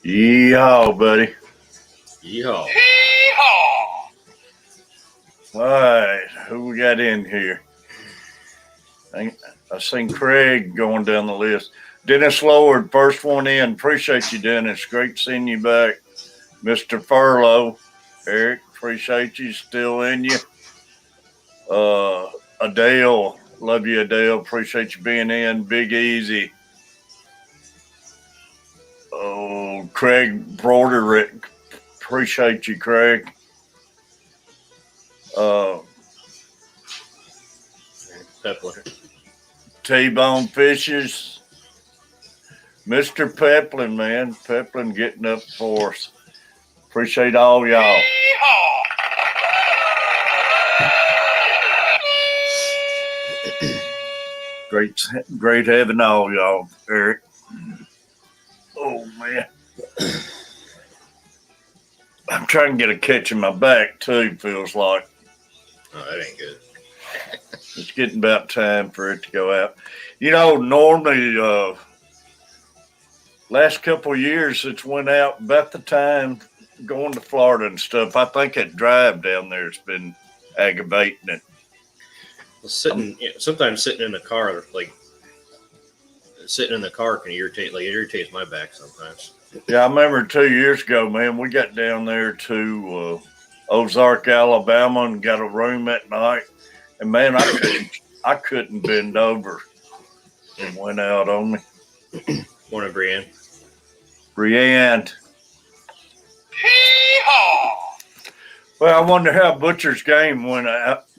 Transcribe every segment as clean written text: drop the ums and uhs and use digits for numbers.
Yeehaw, buddy. Yeehaw. All right, who we got in here? I seen Craig going down the list. Dennis Lord, first one in. Appreciate you, Dennis. Great seeing you back. Mr. Furlow, Eric, appreciate you. Still in you. Adele, love you, Adele. Appreciate you being in. Big Easy. Oh, Craig Broderick, appreciate you, Craig. Pepler. T-Bone Fishes. Mr. Peplin, man. Peplin getting up for us. Appreciate all y'all. Great having all y'all, Eric. Oh, man. I'm trying to get a catch in my back, too, feels like. Oh, that ain't good. It's getting about time for it to go out. You know, normally, last couple of years, it's went out about the time going to Florida and stuff. I think that drive down there has been aggravating it. Well, sometimes sitting in the car, like sitting in the car can irritate. Like it irritates my back sometimes. Yeah, I remember 2 years ago, man. We got down there to Ozark, Alabama, and got a room at night. And man, I couldn't bend over. It went out on me. Morning, Brienne. Brienne. Well, I wonder how Butcher's game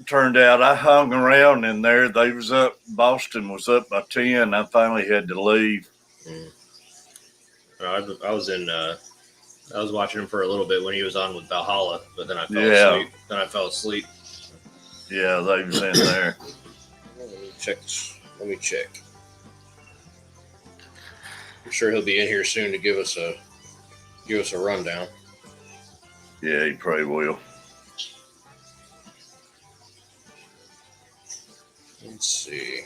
turned out. I hung around in there. They was up. Boston was up by 10. I finally had to leave. I was watching him for a little bit when he was on with Valhalla, but then I fell asleep. Yeah, they was in there. Let me check this. Let me check. I'm sure he'll be in here soon to give us a rundown. Yeah, he probably will. Let's see.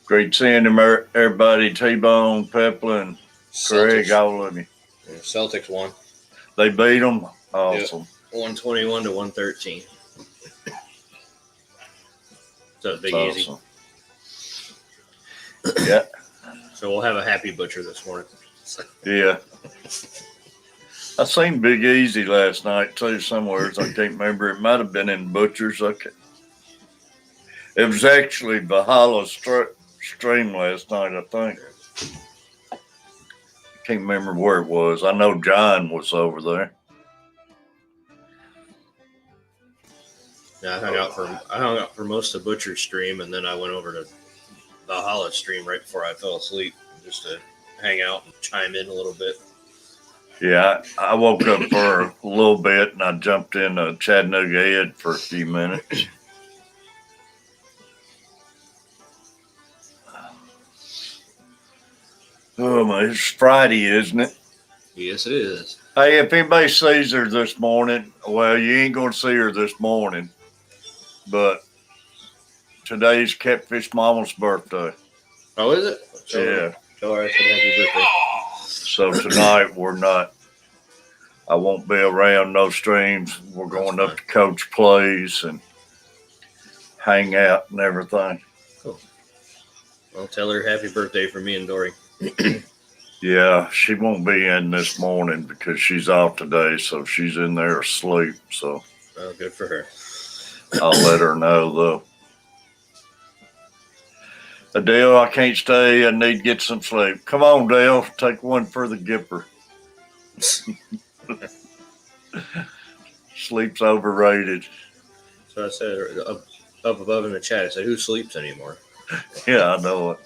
Great seeing him, everybody. T-Bone, Peplin, Craig, all of you. Yeah, Celtics won. They beat them. Awesome. Yep. 121 to 113. So big awesome. Easy. Yeah. So we'll have a happy Butcher this morning. Yeah. I seen Big Easy last night too somewhere. I can't remember. It might have been in Butcher's. Okay. It was actually Valhalla stream last night, I think. I can't remember where it was. I know John was over there. Yeah, I hung out for most of Butcher's stream, and then I went over to Valhalla stream right before I fell asleep just to hang out and chime in a little bit. Yeah, I woke up for a little bit, and I jumped in Chattanooga Ed for a few minutes. Oh, man, it's Friday, isn't it? Yes, it is. Hey, if anybody sees her this morning, well, you ain't going to see her this morning, but today's Catfish Mama's birthday. Oh, is it? Yeah. Tell her I said happy birthday. So tonight I won't be around no streams. We're going up to Coach Plays and hang out and everything. Cool. Well, tell her happy birthday for me and Dory. Yeah, she won't be in this morning because she's off today, so she's in there asleep. So, oh, good for her. I'll let her know though. Adele, I can't stay. I need to get some sleep. Come on, Dale. Take one for the Gipper. Sleep's overrated. So I said up above in the chat, I said, who sleeps anymore? Yeah, I know it.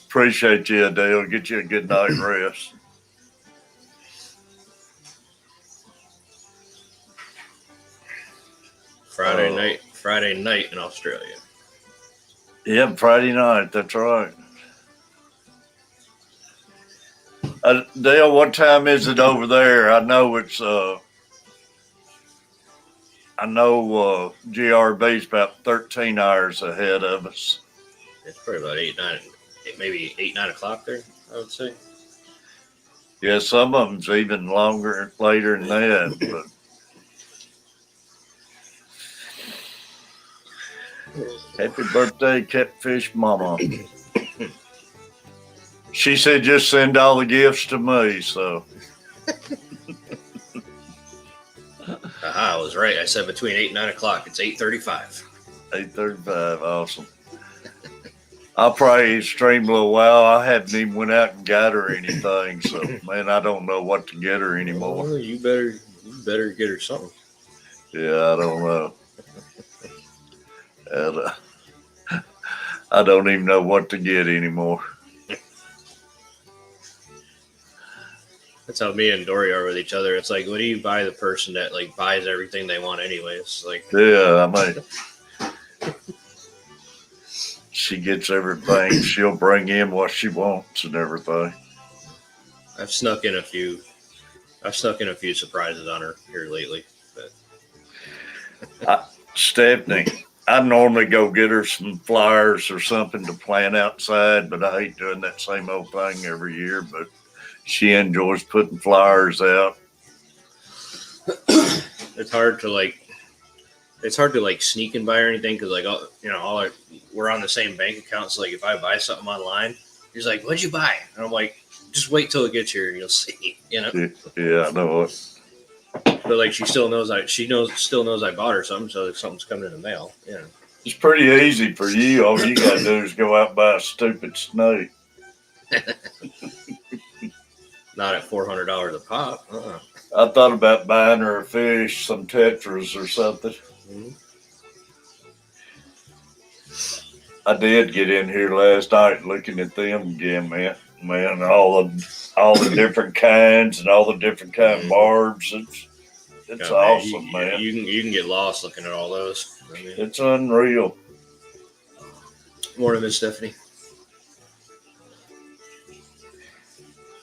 Appreciate you, Adele. Get you a good night rest. Friday night in Australia. Yeah, Friday night. That's right. Dale, what time is it over there? I know it's GRB's about 13 hours ahead of us. It's probably about 8, 9, maybe 8, 9 o'clock there, I would say. Yeah, some of them's even longer later than that. But happy birthday, Catfish Mama. She said just send all the gifts to me. So Aha, I was right. I said between 8 and 9 o'clock. It's 8:35. 8:35, awesome. I'll probably stream a little while. I haven't even went out and got her anything. So man, I don't know what to get her anymore. Oh, you better get her something. Yeah, I don't know. And, I don't even know what to get anymore. That's how me and Dory are with each other. It's like, what do you buy the person that like buys everything they want anyways? Like, Yeah, I mean, she gets everything. She'll bring in what she wants and everything. I've snuck in a few surprises on her here lately. But Stephanie, I normally go get her some flowers or something to plant outside, but I hate doing that same old thing every year. But she enjoys putting flowers out. it's hard to like sneak and buy or anything because like we're on the same bank account. So like if I buy something online, he's like, "What'd you buy?" And I'm like, "Just wait till it gets here and you'll see." Yeah, I know it. But like she still knows I bought her something, so something's coming in the mail. Yeah. It's pretty easy for you. All you gotta do is go out and buy a stupid snake. Not at $400 a pop. I thought about buying her a fish, some tetras or something. Mm-hmm. I did get in here last night looking at them again, man. Man, all the different kinds and all the different kind of barbs. It's awesome, man. You can get lost looking at all those. I mean, It's unreal. morning, Miss Stephanie.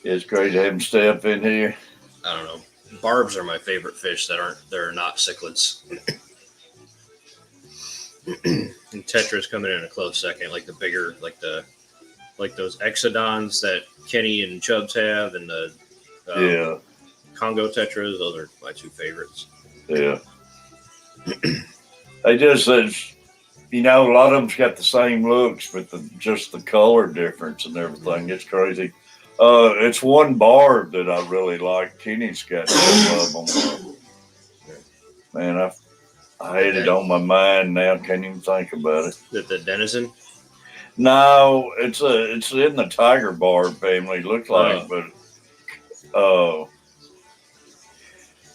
It's great to have him stay up in here. I don't know. Barbs are my favorite fish that are not cichlids. And Tetra's coming in a close second, like the bigger, like those exodons that Kenny and Chubbs have, and the Congo tetras. Those are my two favorites. Yeah. They just, a lot of them's got the same looks, but just the color difference and everything. It's crazy. It's one barb that I really like. Kenny's got some of them. Man, I had it on my mind now. Can't even think about it. The denizen? No, it's in the tiger barb family. Look like, but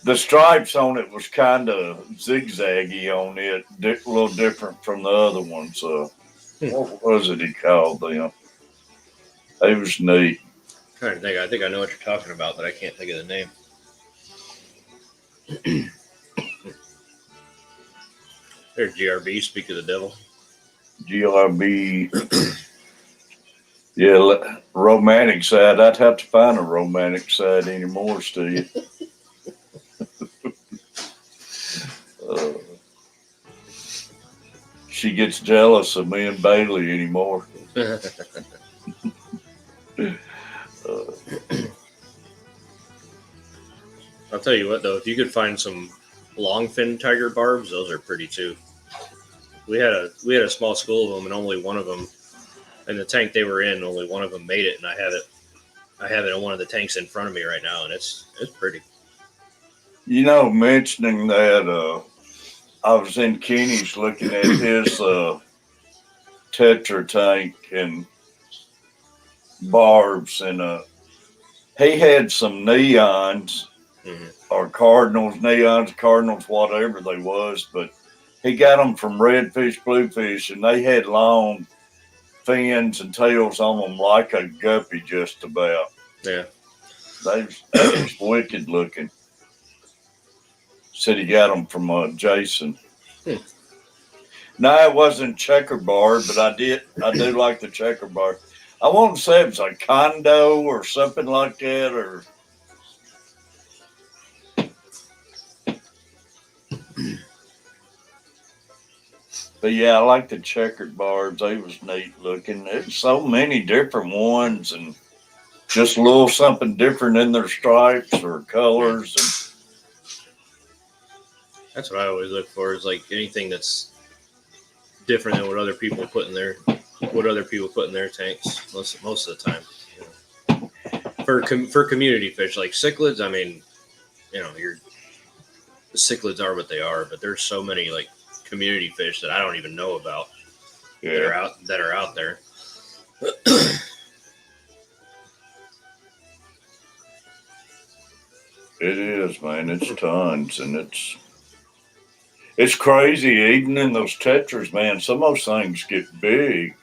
the stripes on it was kind of zigzaggy on it, a little different from the other ones. What was it he called them? It was neat. I'm trying to think. I think I know what you're talking about, but I can't think of the name. There's GRB, speak of the devil. GRB. Yeah, romantic side. I'd have to find a romantic side anymore, Steve. She gets jealous of me and Bailey anymore. I'll tell you what, though, if you could find some longfin tiger barbs, those are pretty too. We had a small school of them, and only one of them, in the tank they were in, only one of them made it, and I have it in one of the tanks in front of me right now, and it's pretty. Mentioning that, I was in Kenny's looking at his Tetra tank and barbs, and he had some neons or cardinals, whatever they was, but he got them from redfish, bluefish, and they had long fins and tails on them like a guppy just about. Yeah. That was wicked looking. Said he got them from Jason. No, it wasn't checker barb, but I do like the checker barb. I want to say it was a condo or something like that, or but yeah, I like the checkered barbs. They was neat looking. There's so many different ones, and Just a little something different in their stripes or colors. That's what I always look for. Is like anything that's different than what other people put in their tanks. Most of the time, for community fish like cichlids, I mean, the cichlids are what they are, but there's so many like community fish that I don't even know about that are out there. It is, man. It's tons, and it's crazy. Even in those tetras, man, some of those things get big.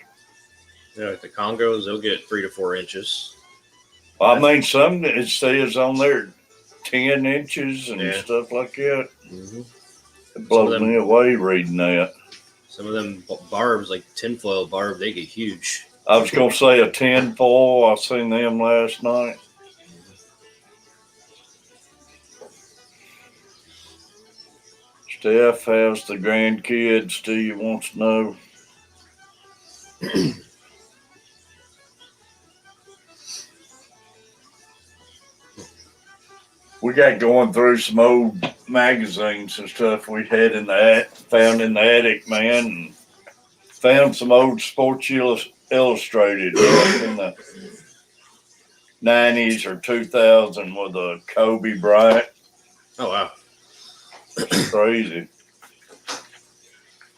Yeah, like the Congos, they'll get 3 to 4 inches. I mean, some it says on there 10 inches and stuff like that. Mm-hmm. It blows me away reading that. Some of them barbs, like tinfoil barb, they get huge. I was going to say a tinfoil. I seen them last night. Steph has the grandkids. Steve wants to know. We got going through some old magazines and stuff we had found in the attic, man, and found some old Sports Illustrated in the 90s or 2000 with a Kobe Bryant. Oh, wow. It's crazy.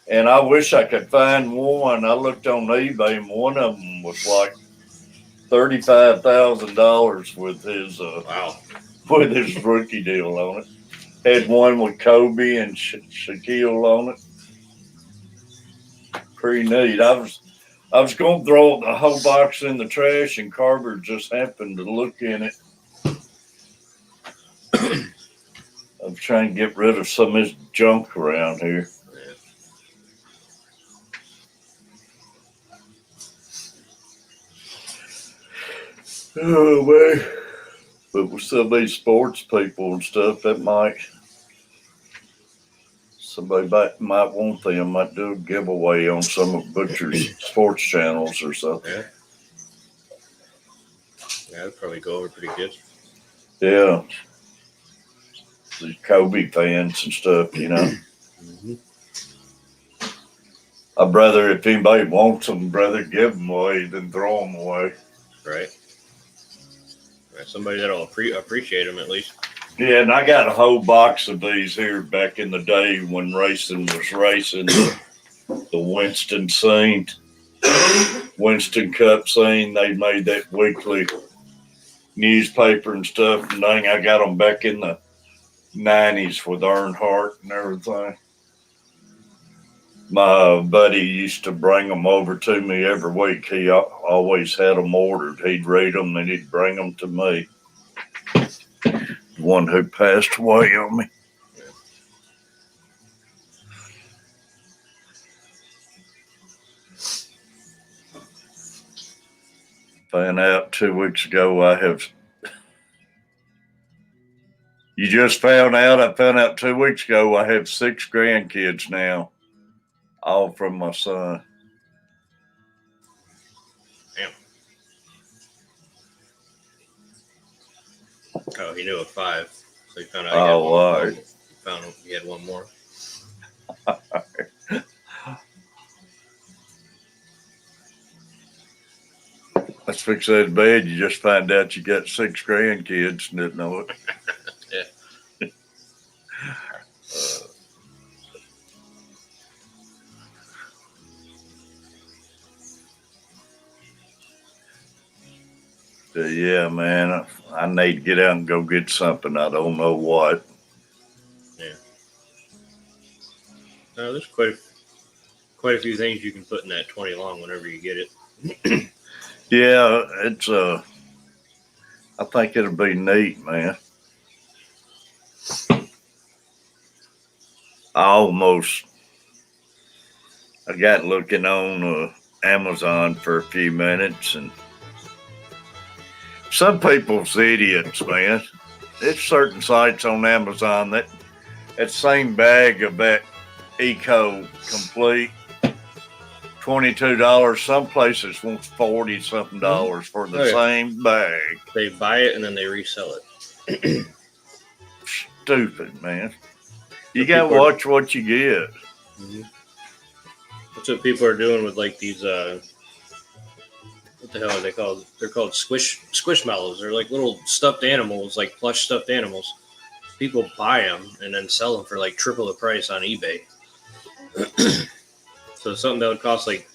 And I wish I could find one. I looked on eBay and one of them was like $35,000 with his with his rookie deal on it. Had one with Kobe and Shaquille on it. Pretty neat. I was going to throw the whole box in the trash, and Carver just happened to look in it. I'm trying to get rid of some of this junk around here. Oh, man. But with some of these sports people and stuff, that somebody might want them. Might do a giveaway on some of Butcher's sports channels or something. Yeah. Yeah, that'd probably go over pretty good. Yeah. These Kobe fans and stuff, Mm-hmm. I'd rather, if anybody wants them, I'd rather give them away than throw them away. Right. Somebody that'll appreciate them at least. Yeah, and I got a whole box of these here back in the day when racing was racing. The Winston Cup scene. They made that weekly newspaper and stuff. And dang, I got them back in the 90s with Earnhardt and everything. My buddy used to bring them over to me every week. He always had them ordered. He'd read them and he'd bring them to me. The one who passed away on me. Found out 2 weeks ago You just found out? I found out 2 weeks ago I have 6 grandkids now. All from my son. Damn. Oh, he knew of 5. So he found out he had one more. Let's fix that bed. You just find out you got 6 grandkids and didn't know it. Yeah. Yeah, man, I need to get out and go get something. I don't know what. Yeah. No, there's quite a few things you can put in that 20 long whenever you get it. Yeah, it's I think it'll be neat, man. I got looking on Amazon for a few minutes, and some people's idiots, man. There's certain sites on Amazon that same bag of that Eco Complete $22. Some places want 40 something dollars for the same bag. They buy it and then they resell it. Stupid, man. You gotta watch what you get. Mm-hmm. That's what people are doing with like these. What the hell are they called? They're called squishmallows. They're like little stuffed animals, like plush stuffed animals. People buy them and then sell them for like triple the price on eBay. So something that would cost like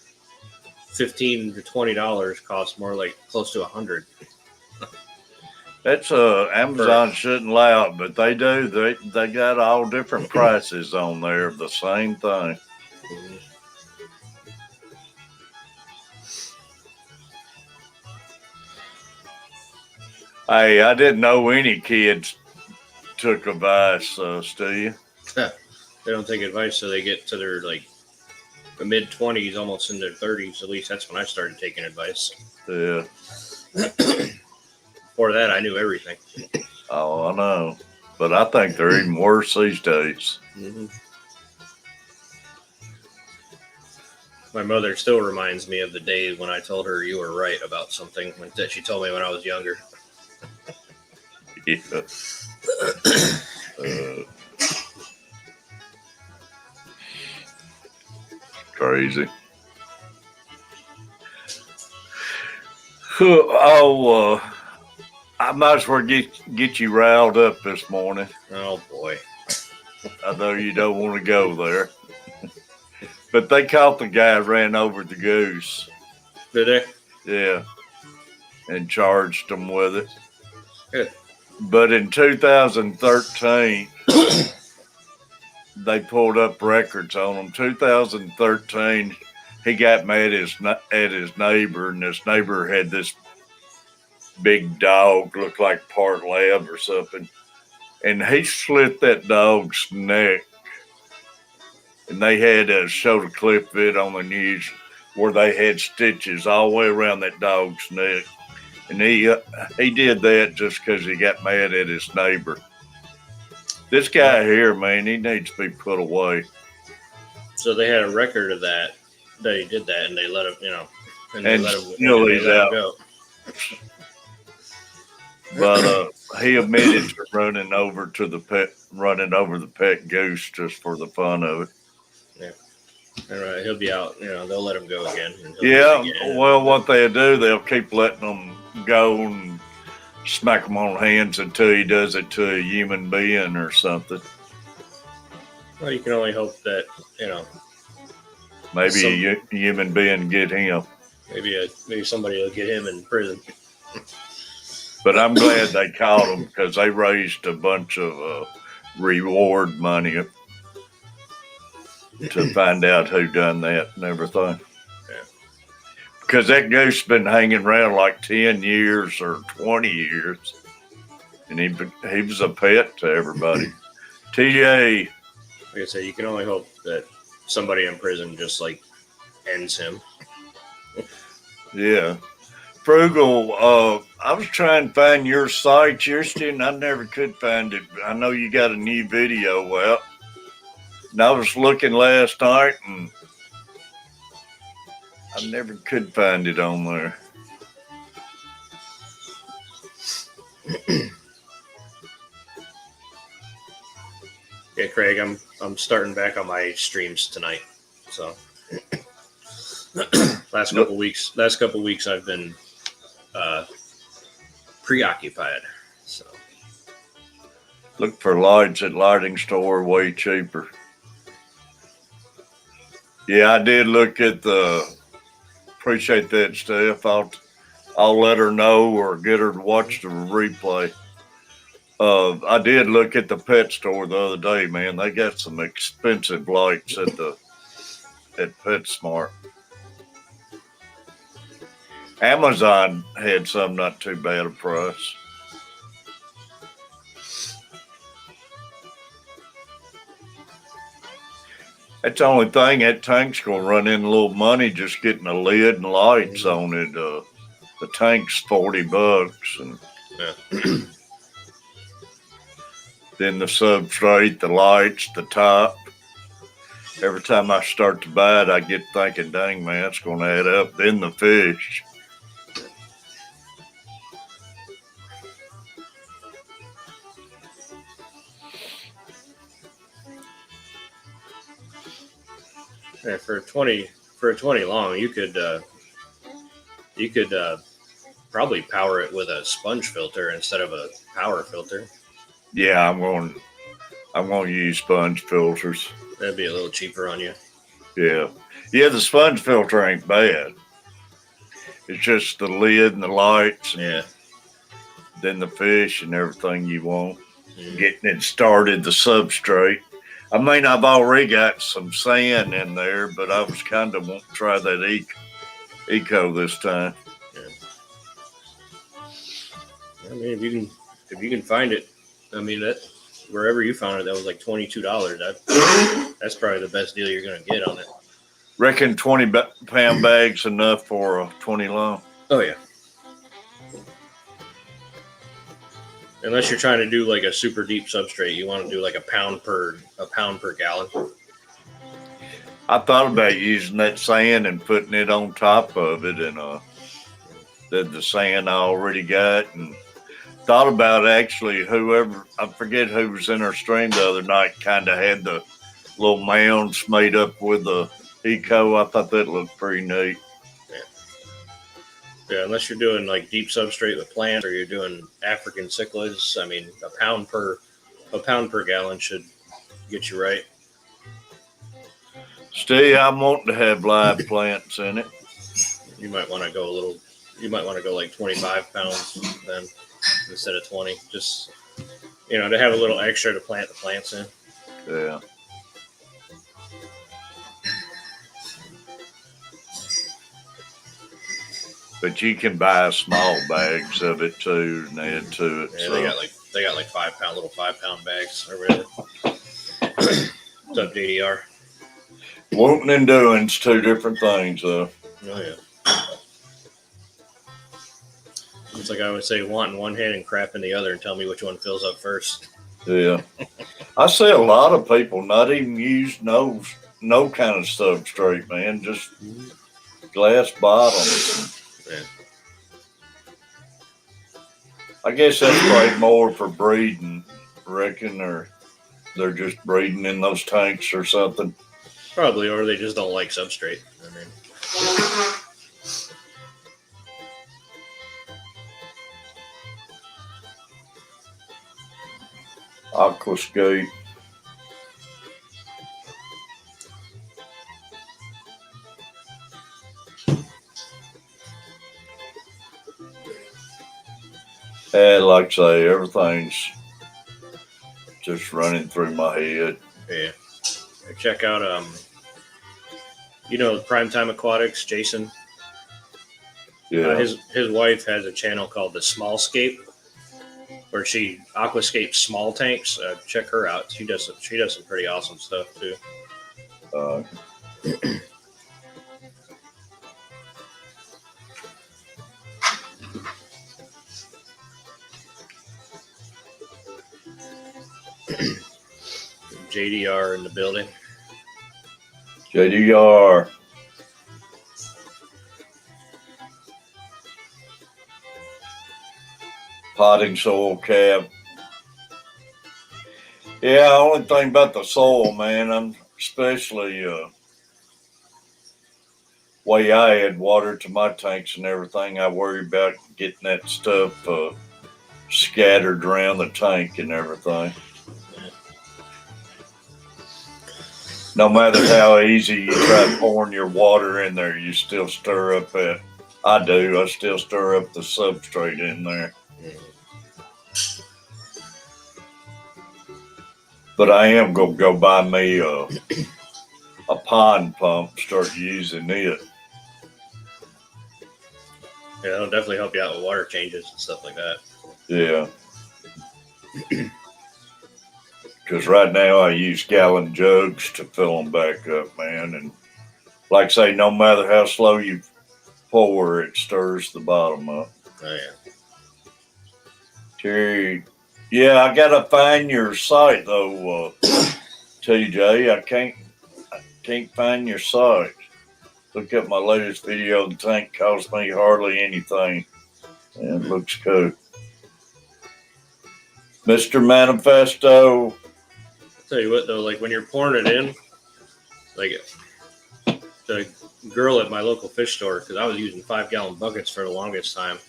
$15 to $20 costs more like close to $100. That's Amazon shouldn't allow it, but they do. They got all different prices on there of the same thing. Mm-hmm. Hey, I didn't know any kids took advice, Steve. They don't take advice till they get to their like the mid-20s, almost in their 30s. At least that's when I started taking advice. Yeah. Before that, I knew everything. Oh, I know. But I think they're even worse these days. Mm-hmm. My mother still reminds me of the days when I told her you were right about something that she told me when I was younger. Yeah. Crazy. Oh, I might as well get you riled up this morning. Oh boy! I know you don't want to go there, but they caught the guy who ran over the goose. Did they? Yeah, and charged him with it. Good. But in 2013, they pulled up records on him. 2013, he got mad at his neighbor, and his neighbor had this big dog, looked like part lab or something, and he slit that dog's neck. And they had showed a clip of it on the news where they had stitches all the way around that dog's neck. And he did that just because he got mad at his neighbor. This guy here, man, he needs to be put away. So they had a record of that he did that, and they let him, and they let him go. But he admitted to running over the pet goose just for the fun of it. Yeah. All right, he'll be out. They'll let him go again. Yeah. Well, what they'll do, they'll keep letting them go and smack them on the hands until he does it to a human being or something. Well, you can only hope that maybe a human being get him. Maybe somebody will get him in prison. But I'm glad they caught him because they raised a bunch of reward money to find out who done that and everything. Yeah. Because that goose been hanging around like 10 years or 20 years. And he was a pet to everybody. TJ. Like I said, you can only hope that somebody in prison just like ends him. Yeah. Frugal, I was trying to find your site, Kirsten. I never could find it. I know you got a new video out. And I was looking last night and I never could find it on there. Yeah, Craig, I'm starting back on my streams tonight. So last couple weeks I've been preoccupied. So look for lights at lighting store, way cheaper. Yeah, I did look at appreciate that, Steph. I'll let her know or get her to watch the replay. I did look at the pet store the other day, man. They got some expensive lights at PetSmart. Amazon had some not too bad a price. That's the only thing, that tank's going to run in a little money just getting a lid and lights on it. The tank's $40. And yeah. Then the substrate, the lights, the top. Every time I start to buy it, I get thinking, dang, man, it's going to add up. Then the fish. Yeah, for a 20 long, you could probably power it with a sponge filter instead of a power filter. Yeah, I'm going to use sponge filters. That'd be a little cheaper on you. Yeah. Yeah, the sponge filter ain't bad. It's just the lid and the lights and Yeah. then the fish and everything you want. Mm. Getting it started, the substrate. I mean, I've already got some sand in there, but I was kind of wanting to try that eco this time. Yeah. I mean, if you can find it, I mean that wherever you found it, that was like $22. That's probably the best deal you're gonna get on it. Reckon 20-pound bags enough for a 20 long. Oh yeah. Unless you're trying to do like a super deep substrate, you want to do like a pound per gallon. I thought about using that sand and putting it on top of it, and the sand I already got, and thought about actually whoever, I forget who was in our stream the other night, kind of had the little mounds made up with the eco. I thought that looked pretty neat. Yeah, unless you're doing like deep substrate with plants or you're doing African cichlids, I mean a pound per gallon should get you right. Still, I'm wanting to have live plants in it. You might want to go like 25 pounds then instead of 20. Just to have a little extra to plant the plants in. Yeah. But you can buy small bags of it too and add to it. Yeah, so. they got like 5-pound bags or whatever. What's up, DDR? Wanting and doing's two different things, though. Oh yeah. It's like I would say, want in one hand and crap in the other, and tell me which one fills up first. Yeah. I see a lot of people not even use no kind of substrate, man. Just glass bottles. Yeah. I guess that's probably more for breeding, reckon, or they're just breeding in those tanks or something. Probably, or they just don't like substrate. I mean, Aquascape. And like I say, everything's just running through my head. yeah. Check out Primetime Aquatics, Jason. Yeah. His wife has a channel called the Smallscape, where she aquascapes small tanks. Check her out. She does some pretty awesome stuff too. JDR in the building. JDR. Potting soil cap. Yeah, only thing about the soil, man, I'm especially way I add water to my tanks and everything, I worry about getting that stuff scattered around the tank and everything. No matter how easy you try pouring your water in there, you still stir up that. I do. I still stir up the substrate in there. But I am going to go buy me a pond pump, start using it. Yeah, that'll definitely help you out with water changes and stuff like that. Yeah. Because right now I use gallon jugs to fill them back up, man. And like I say, no matter how slow you pour, it stirs the bottom up. Oh, yeah. Terry, yeah, I got to find your site, though, TJ. Can't find your size. Look at my latest video. The tank cost me hardly anything. And it looks good. Mr. Manifesto. I'll tell you what though, like when you're pouring it in, like the girl at my local fish store, because I was using 5-gallon buckets for the longest time,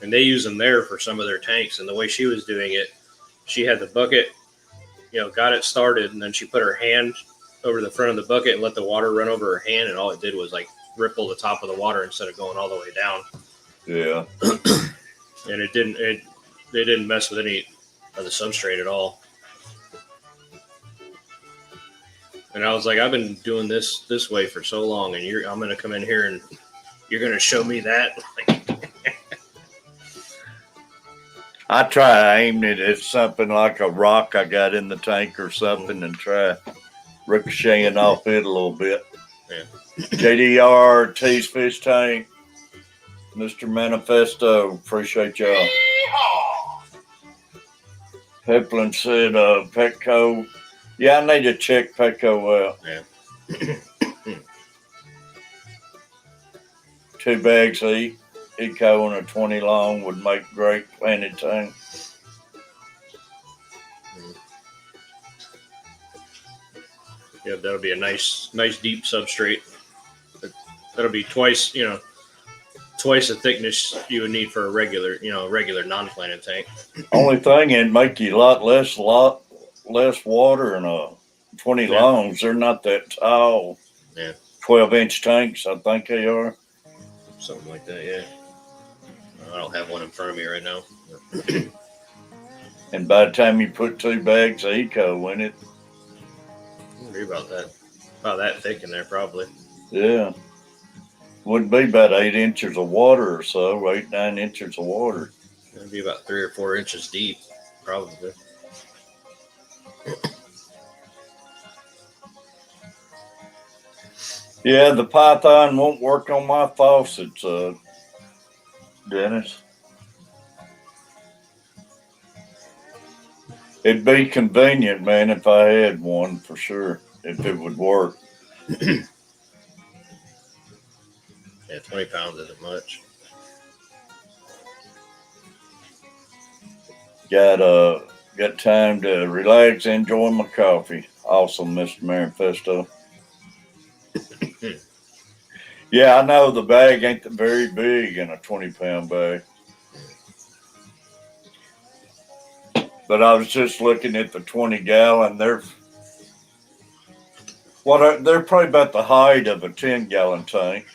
and they use them there for some of their tanks. And the way she was doing it, she had the bucket, got it started, and then she put her hand over the front of the bucket and let the water run over her hand, and all it did was like ripple the top of the water instead of going all the way down. Yeah. And they didn't mess with any of the substrate at all. And I was like, I've been doing this way for so long, and I'm going to come in here and you're going to show me that? I try aiming it at something like a rock I got in the tank or something and try ricocheting off it a little bit. Yeah. JDR, T's Fish Tank, Mr. Manifesto, appreciate y'all. Heflin said Petco. Yeah, I need to check Petco out. Yeah. 2 bags eco and a 20 long would make great planted tank. Yeah, that'll be a nice deep substrate. That'll be twice the thickness you would need for a regular non-planted tank. Only thing, it'd make you a lot less water in a 20 longs. They're not that tall. Yeah. 12-inch tanks, I think they are. Something like that, yeah. I don't have one in front of me right now. And by the time you put 2 bags of eco in it, Be about that thick in there probably. yeah, would be about 8 inches of water or so, 8-9 inches of water. It'd be about 3 or 4 inches deep, probably. Yeah, the Python won't work on my faucets, Dennis. It'd be convenient, man, if I had one for sure, if it would work. Yeah, 20 pounds isn't much. Got time to relax, enjoy my coffee. Awesome, Mr. Manifesto. Yeah, I know the bag ain't very big in a 20-pound bag. But I was just looking at the 20-gallon. They're probably about the height of a 10-gallon tank.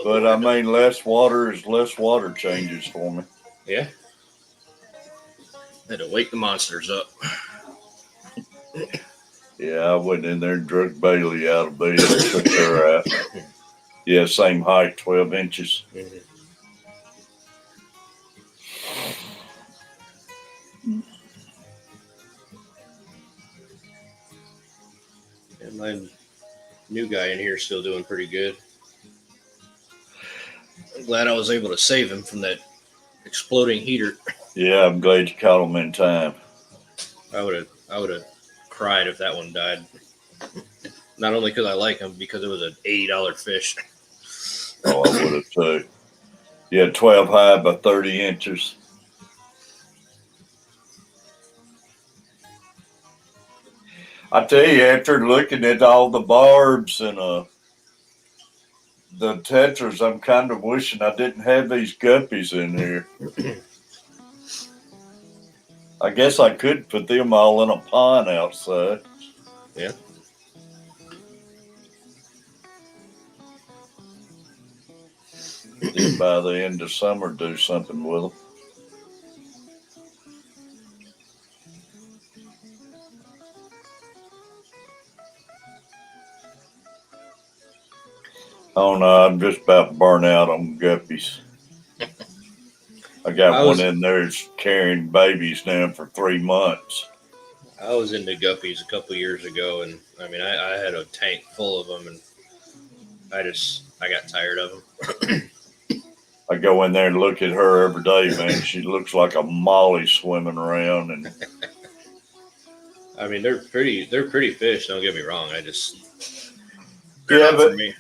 But I mean, less water is less water changes for me. Yeah. Had to wake the monsters up. Yeah, I went in there and drug Bailey out of bed and took her out. Yeah, same height, 12 inches. Mm-hmm. And my new guy in here is still doing pretty good. I'm glad I was able to save him from that exploding heater. Yeah, I'm glad you caught him in time. I would have cried if that one died. Not only because I like him, because it was an $80 fish. Oh, I would have too. Yeah, 12 high by 30 inches. I tell you, after looking at all the barbs and the tetras, I'm kind of wishing I didn't have these guppies in here. I guess I could put them all in a pond outside. Yeah. Then by the end of summer, do something with them. Oh no, I'm just about burnt out on guppies. I got one in there that's carrying babies now for 3 months. I was into guppies a couple years ago, and I mean, I had a tank full of them, and I got tired of them. I go in there and look at her every day, man. She looks like a molly swimming around, and I mean, they're pretty fish. Don't get me wrong. They're yeah, not for but me.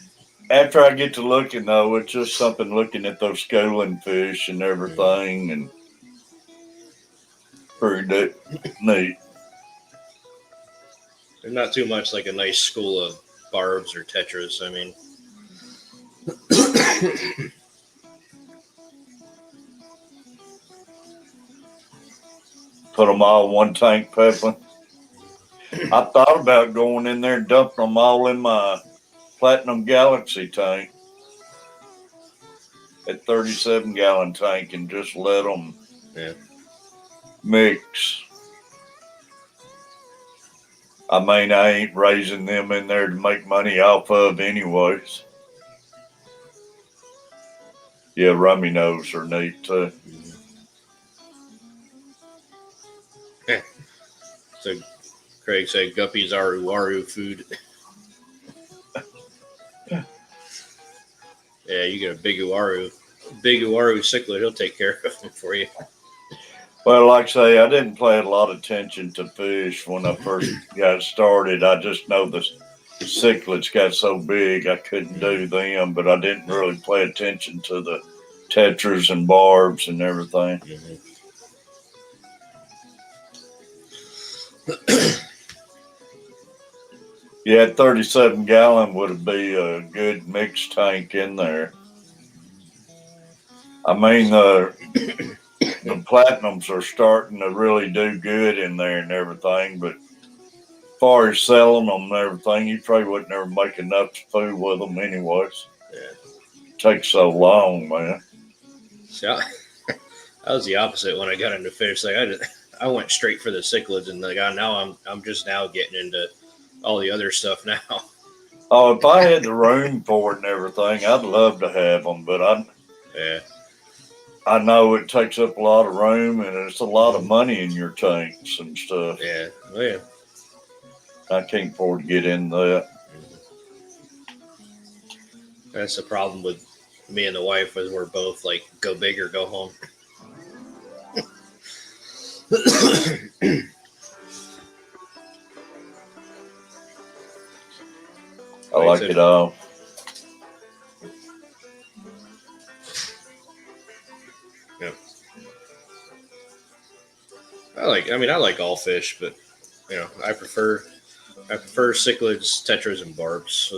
after I get to looking though, it's just something looking at those schooling fish and everything, and pretty neat. They're not too much like a nice school of barbs or tetras. I mean, Put them all in one tank, Pepper. I thought about going in there and dumping them all in my Platinum Galaxy tank, that 37-gallon tank, and just let them yeah. mix. I mean, I ain't raising them in there to make money off of anyways. Yeah, rummy nose are neat too. Yeah. So Craig said guppies are uaru food. Yeah, you get a big uaru cichlid, he'll take care of them for you. Well, like I say, I didn't pay a lot of attention to fish when I first got started. I just know the cichlids got so big I couldn't do them, but I didn't really pay attention to the tetras and barbs and everything. Yeah, 37-gallon would be a good mixed tank in there. I mean, the platinums are starting to really do good in there and everything, but as far as selling them and everything, you probably wouldn't ever make enough food with them anyways. Yeah. It takes so long, man. See, I was the opposite when I got into fish. Like I went straight for the cichlids, and like now I'm just now getting into all the other stuff now. Oh, if I had the room for it and everything, I'd love to have them, but I know it takes up a lot of room and it's a lot of money in your tanks and stuff. Yeah. Oh, yeah. I can't afford to get in that. That's the problem with me and the wife, is we're both like, go big or go home. I like it all. Yeah. I like all fish, but I prefer cichlids, tetras, and barbs.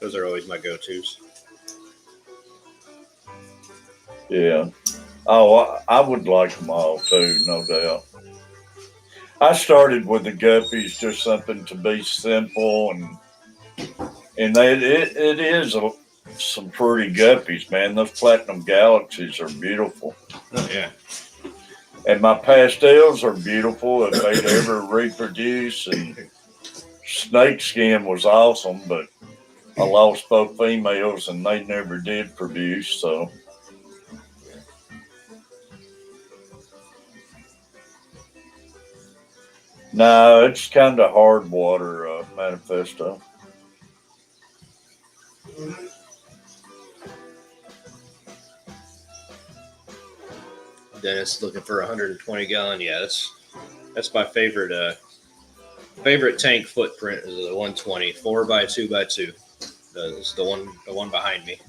Those are always my go-tos. Yeah. Oh, I would like them all too, no doubt. I started with the guppies, just something to be simple, and it is some pretty guppies, man. Those Platinum Galaxies are beautiful. Oh, yeah. And my pastels are beautiful if they'd ever reproduce. And snake skin was awesome, but I lost both females and they never did produce. So, no, it's kind of hard water manifesto. Dennis looking for 120 gallon. Yeah, that's my favorite tank footprint is the 120 4x2x2. It's the one behind me.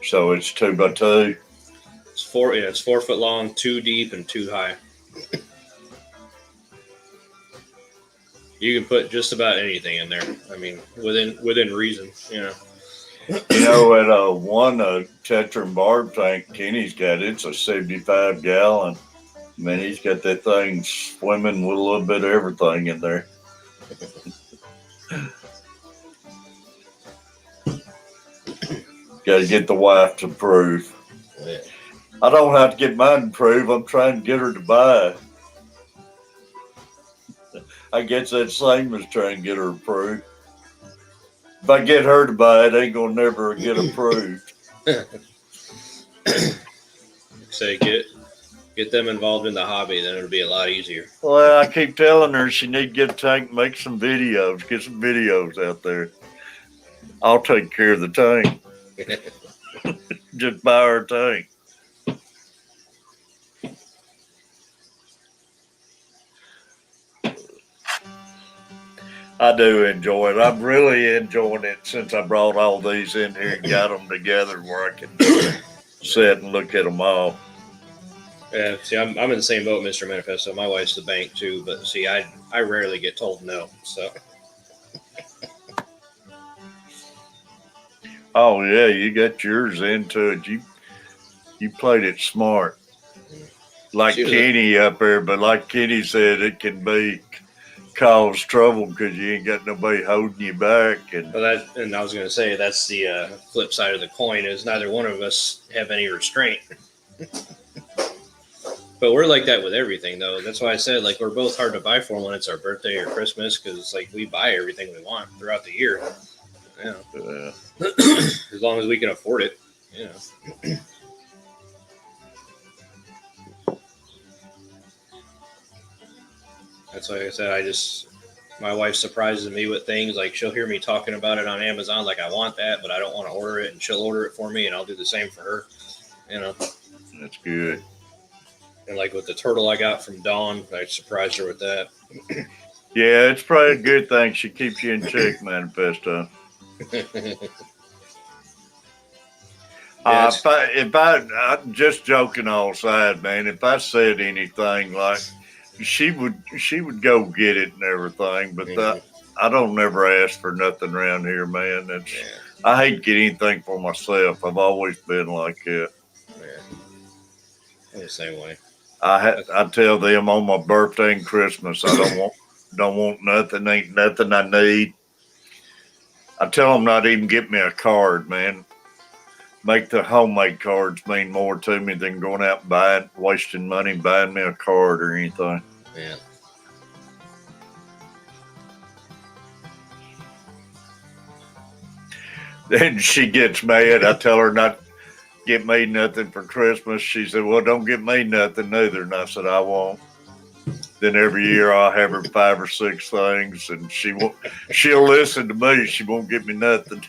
So it's 2x2. It's 4 foot long, 2 deep, and 2 high. You can put just about anything in there. I mean, within reason, You know, at one Tetra and Barb tank Kenny's got, it's a 75-gallon. Man, he's got that thing swimming with a little bit of everything in there. Got to get the wife to approve. Yeah. I don't have to get mine to approve. I'm trying to get her to buy it. I guess that's the same as trying to get her approved. If I get her to buy it, ain't gonna never get approved. Say get Get them involved in the hobby, then it'll be a lot easier. Well, I keep telling her she need to get a tank, make some videos, get some videos out there. I'll take care of the tank. Just buy her a tank. I do enjoy it. I'm really enjoying it since I brought all these in here and got them together where I can sit and look at them all. Yeah, see, I'm in the same boat, Mr. Manifesto. My wife's the bank too, but see, I rarely get told no. So. Oh yeah, you got yours into it. You played it smart, like Kenny up there. But like Kenny said, it can be cause trouble because you ain't got nobody holding you back. And I was going to say that's the flip side of the coin is neither one of us have any restraint. But we're like that with everything, though. That's why I said like we're both hard to buy for when it's our birthday or Christmas because like we buy everything we want throughout the year. Yeah. As long as we can afford it. Yeah. That's why I said my wife surprises me with things like she'll hear me talking about it on Amazon like I want that, but I don't want to order it, and she'll order it for me, and I'll do the same for her. That's good. And like with the turtle I got from Dawn, I surprised her with that. Yeah, it's probably a good thing she keeps you in check, Manifesto. If I'm just joking all side, man. If I said anything like she would go get it and everything, but I don't never ask for nothing around here, man. I hate to get anything for myself. I've always been like that. Yeah, I'm the same way. I tell them on my birthday and Christmas I don't want nothing. Ain't nothing I need. I tell them not even get me a card, man. Make the homemade cards mean more to me than going out and wasting money buying me a card or anything. Yeah. Then she gets mad. I tell her not to get me nothing for Christmas. She said, well, don't get me nothing either. And I said, I won't. Then every year I'll have her 5 or 6 things, and she'll listen to me. She won't get me nothing.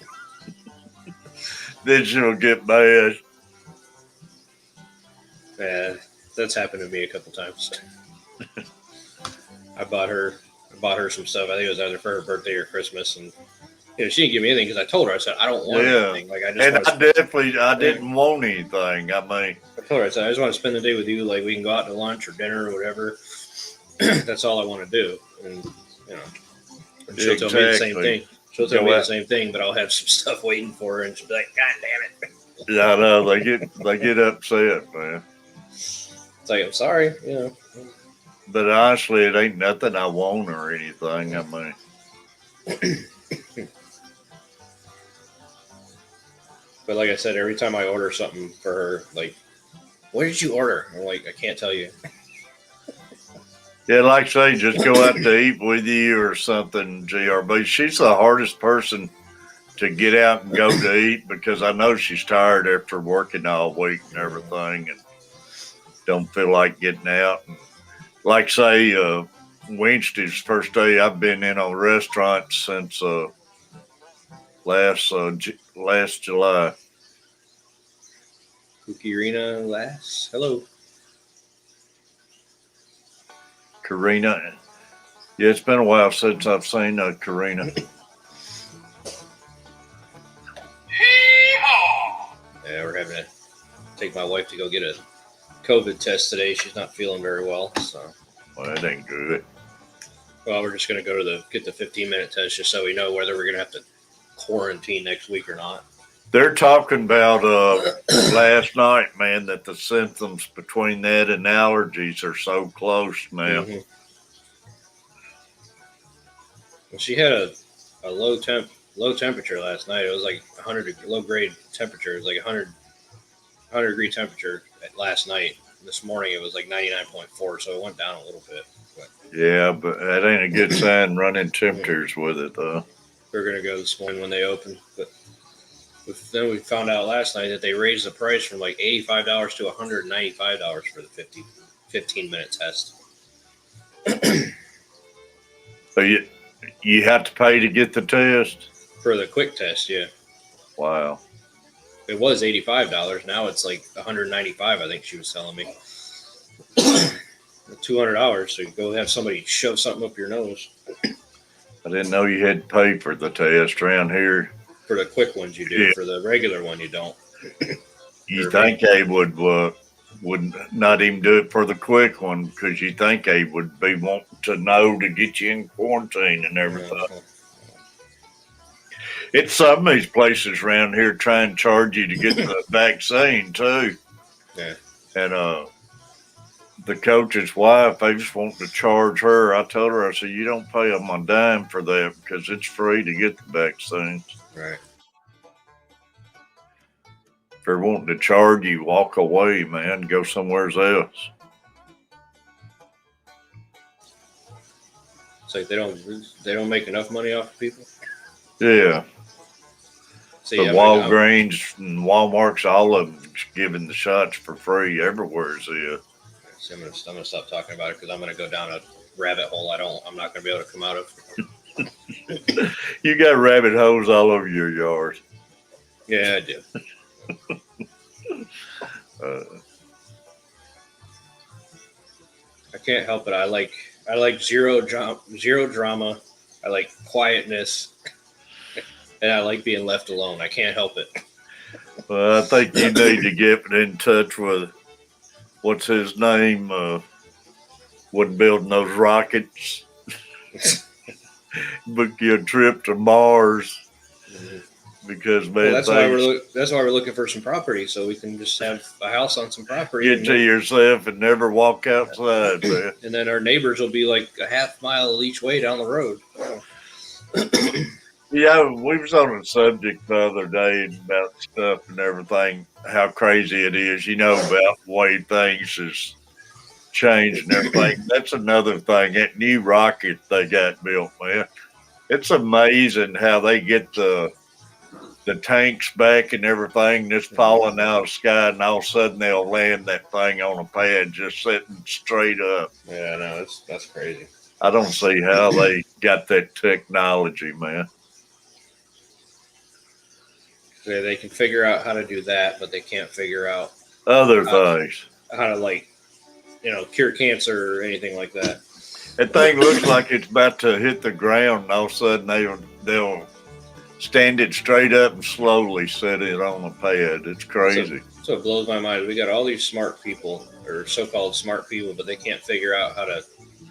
Then she'll get mad. Yeah, that's happened to me a couple times. I bought her some stuff. I think it was either for her birthday or Christmas, and she didn't give me anything because I told her, I said I don't want anything. Like I didn't want anything. I mean, I told her, I said I just want to spend the day with you. Like we can go out to lunch or dinner or whatever. That's all I want to do, and she'll tell me the same thing. She'll tell me the same thing, but I'll have some stuff waiting for her, and she'll be like, God damn it. Yeah, I know. They get upset, man. It's like, I'm sorry, But honestly, it ain't nothing I want or anything. I mean. But like I said, every time I order something for her, like, what did you order? I'm like, I can't tell you. Yeah, like I say, just go out to eat with you or something, GRB. She's the hardest person to get out and go to eat because I know she's tired after working all week and everything and don't feel like getting out. And like say, Wednesday's first day I've been in a restaurant since last July. Kukirina Lass, hello. Karina. Yeah, it's been a while since I've seen Karina. Yeah, we're having to take my wife to go get a COVID test today. She's not feeling very well, so. Well, that ain't good. Well, we're just going to go to get the 15-minute test just so we know whether we're going to have to quarantine next week or not. They're talking about last night, man, that the symptoms between that and allergies are so close now. Mm-hmm. Well, she had a low temperature last night. It was like 100 low grade temperature. It was like 100 degree temperature last night. This morning it was like 99.4, so it went down a little bit. But yeah, but that ain't a good sign running temperatures with it, though. We're gonna go this morning when they open, but Then we found out last night that they raised the price from like $85 to $195 for the 15-minute test. So you have to pay to get the test? For the quick test, yeah. Wow. It was $85. Now it's like $195. I think she was telling me. $200. So you go have somebody shove something up your nose. I didn't know you had to pay for the test around here. For the quick ones, you do. Yeah. For the regular one, you don't. You think Abe would not even do it for the quick one because you think Abe would be wanting to know to get you in quarantine and everything. It's some of these places around here trying to charge you to get the vaccine too. Yeah. And the coach's wife, they just want to charge her. I told her, I said, you don't pay them a dime for that because it's free to get the vaccines. Right. If they're wanting to charge you, walk away, man. Go somewhere else. It's like they don't make enough money off of people. Yeah. See, The Walgreens and Walmart's, all of them giving the shots for free everywhere. See, I'm gonna stop talking about it because I'm gonna go down a rabbit hole. I'm not gonna be able to come out of. You got rabbit holes all over your yard. Yeah, I do. I can't help it. I like zero drama. I like quietness, and I like being left alone. I can't help it. Well, I think you need to get in touch with what's his name. Wasn't building those rockets. Book you a trip to Mars. Because man, that's why we're looking for some property so we can just have a house on some property. Get to yourself and never walk outside, man. And then our neighbors will be like a half mile each way down the road. Yeah, we was on a subject the other day about stuff and everything, how crazy it is, about the way things has changed and everything. That's another thing. That new rocket they got built, man. It's amazing how they get the tanks back and everything just falling out of the sky, and all of a sudden they'll land that thing on a pad just sitting straight up. Yeah, no, that's crazy. I don't see how they got that technology, man. Yeah, they can figure out how to do that, but they can't figure out other things. How to cure cancer or anything like that. That thing looks like it's about to hit the ground, and all of a sudden they'll stand it straight up and slowly set it on a pad. It's crazy. So it blows my mind. We got all these smart people, or so-called smart people, but they can't figure out how to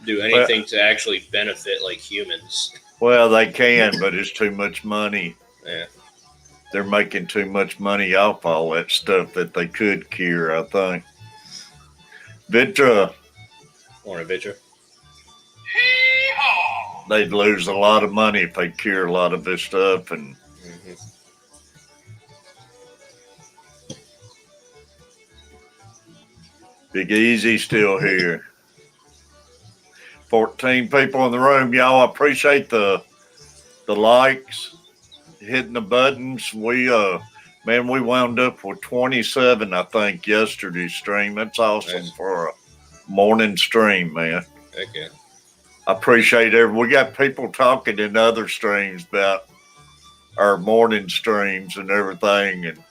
do anything to actually benefit like humans. Well, they can, but it's too much money. Yeah. They're making too much money off all that stuff that they could cure, I think. Vitra. Morning, Vitra. They'd lose a lot of money if they cure a lot of this stuff. And Big Easy still here. 14 people in the room. Y'all, I appreciate the likes, hitting the buttons. We wound up with 27, I think, yesterday's stream. That's awesome for a morning stream, man. Heck yeah. I appreciate it. We got people talking in other streams about our morning streams and everything, and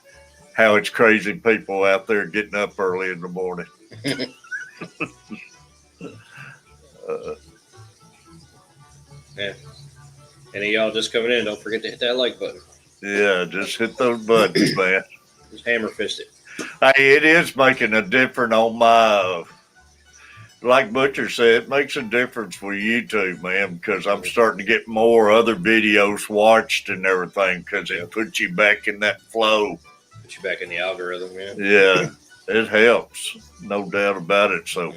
how it's crazy people out there getting up early in the morning. Yeah. Any of y'all just coming in, don't forget to hit that like button. Yeah, just hit those buttons, man. Just hammer fist it. Hey, it is making a difference on my... Like Butcher said, it makes a difference for YouTube, man, because I'm starting to get more other videos watched and everything because it puts you back in that flow. Put you back in the algorithm, man. Yeah, it helps. No doubt about it. So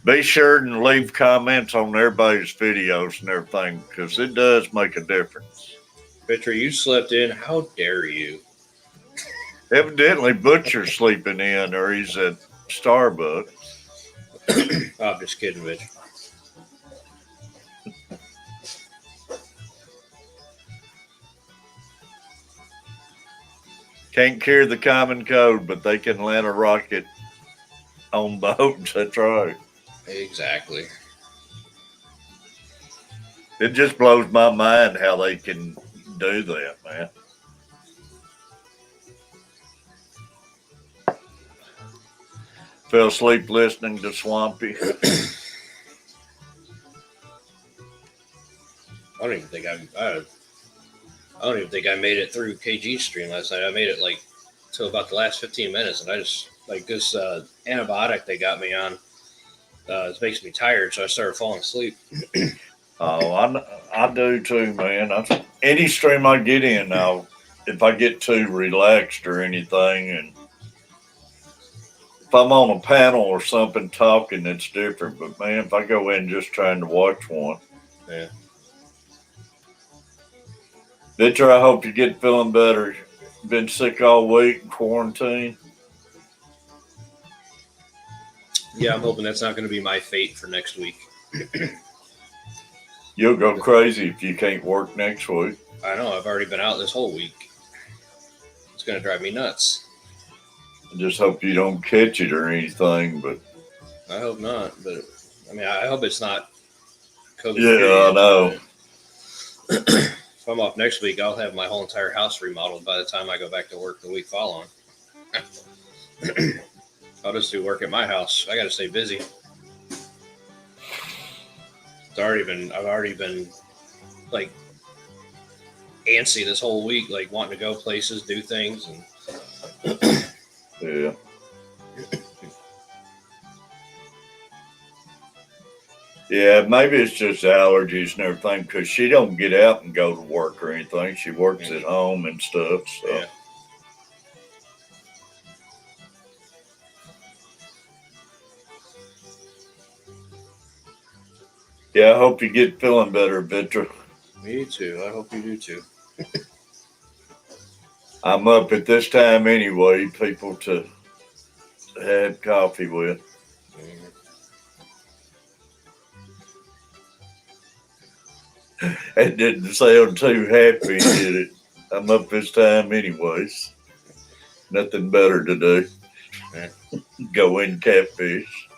be sure and leave comments on everybody's videos and everything because it does make a difference. Butcher, you slept in. How dare you? Evidently, Butcher's sleeping in or he's at Starbucks. I'm just kidding, bitch. Can't carry the common code, but they can land a rocket on boats. That's right. Exactly. It just blows my mind how they can do that, man. Fell asleep listening to Swampy. I don't even think I don't even think I made it through KG's stream last night. I made it like till about the last 15 minutes, and I just like this antibiotic they got me on. It makes me tired, so I started falling asleep. Oh, I do too, man. Any stream I get in now, if I get too relaxed or anything, and if I'm on a panel or something talking, it's different. But man, if I go in just trying to watch one, Yeah. Victor, I hope you get feeling better. Been sick all week, quarantine. Yeah, I'm hoping that's not going to be my fate for next week. You'll go crazy if you can't work next week. I know, I've already been out this whole week. It's going to drive me nuts. I just hope you don't catch it or anything, but I hope not, but I mean, I hope it's not COVID. yeah, period, I know. If I'm off next week, I'll have my whole entire house remodeled by the time I go back to work the week following. I'll just do work at my house. I got to stay busy. I've already been like antsy this whole week, like wanting to go places, do things, and Yeah. Yeah, maybe it's just allergies and everything because she don't get out and go to work or anything. She works at home and stuff. So. yeah. Yeah, I hope you get feeling better, Victor. Me too. I hope you do too. I'm up at this time anyway, people to have coffee with. It didn't sound too happy, did it? I'm up this time anyways. Nothing better to do. Yeah. Go in catfish.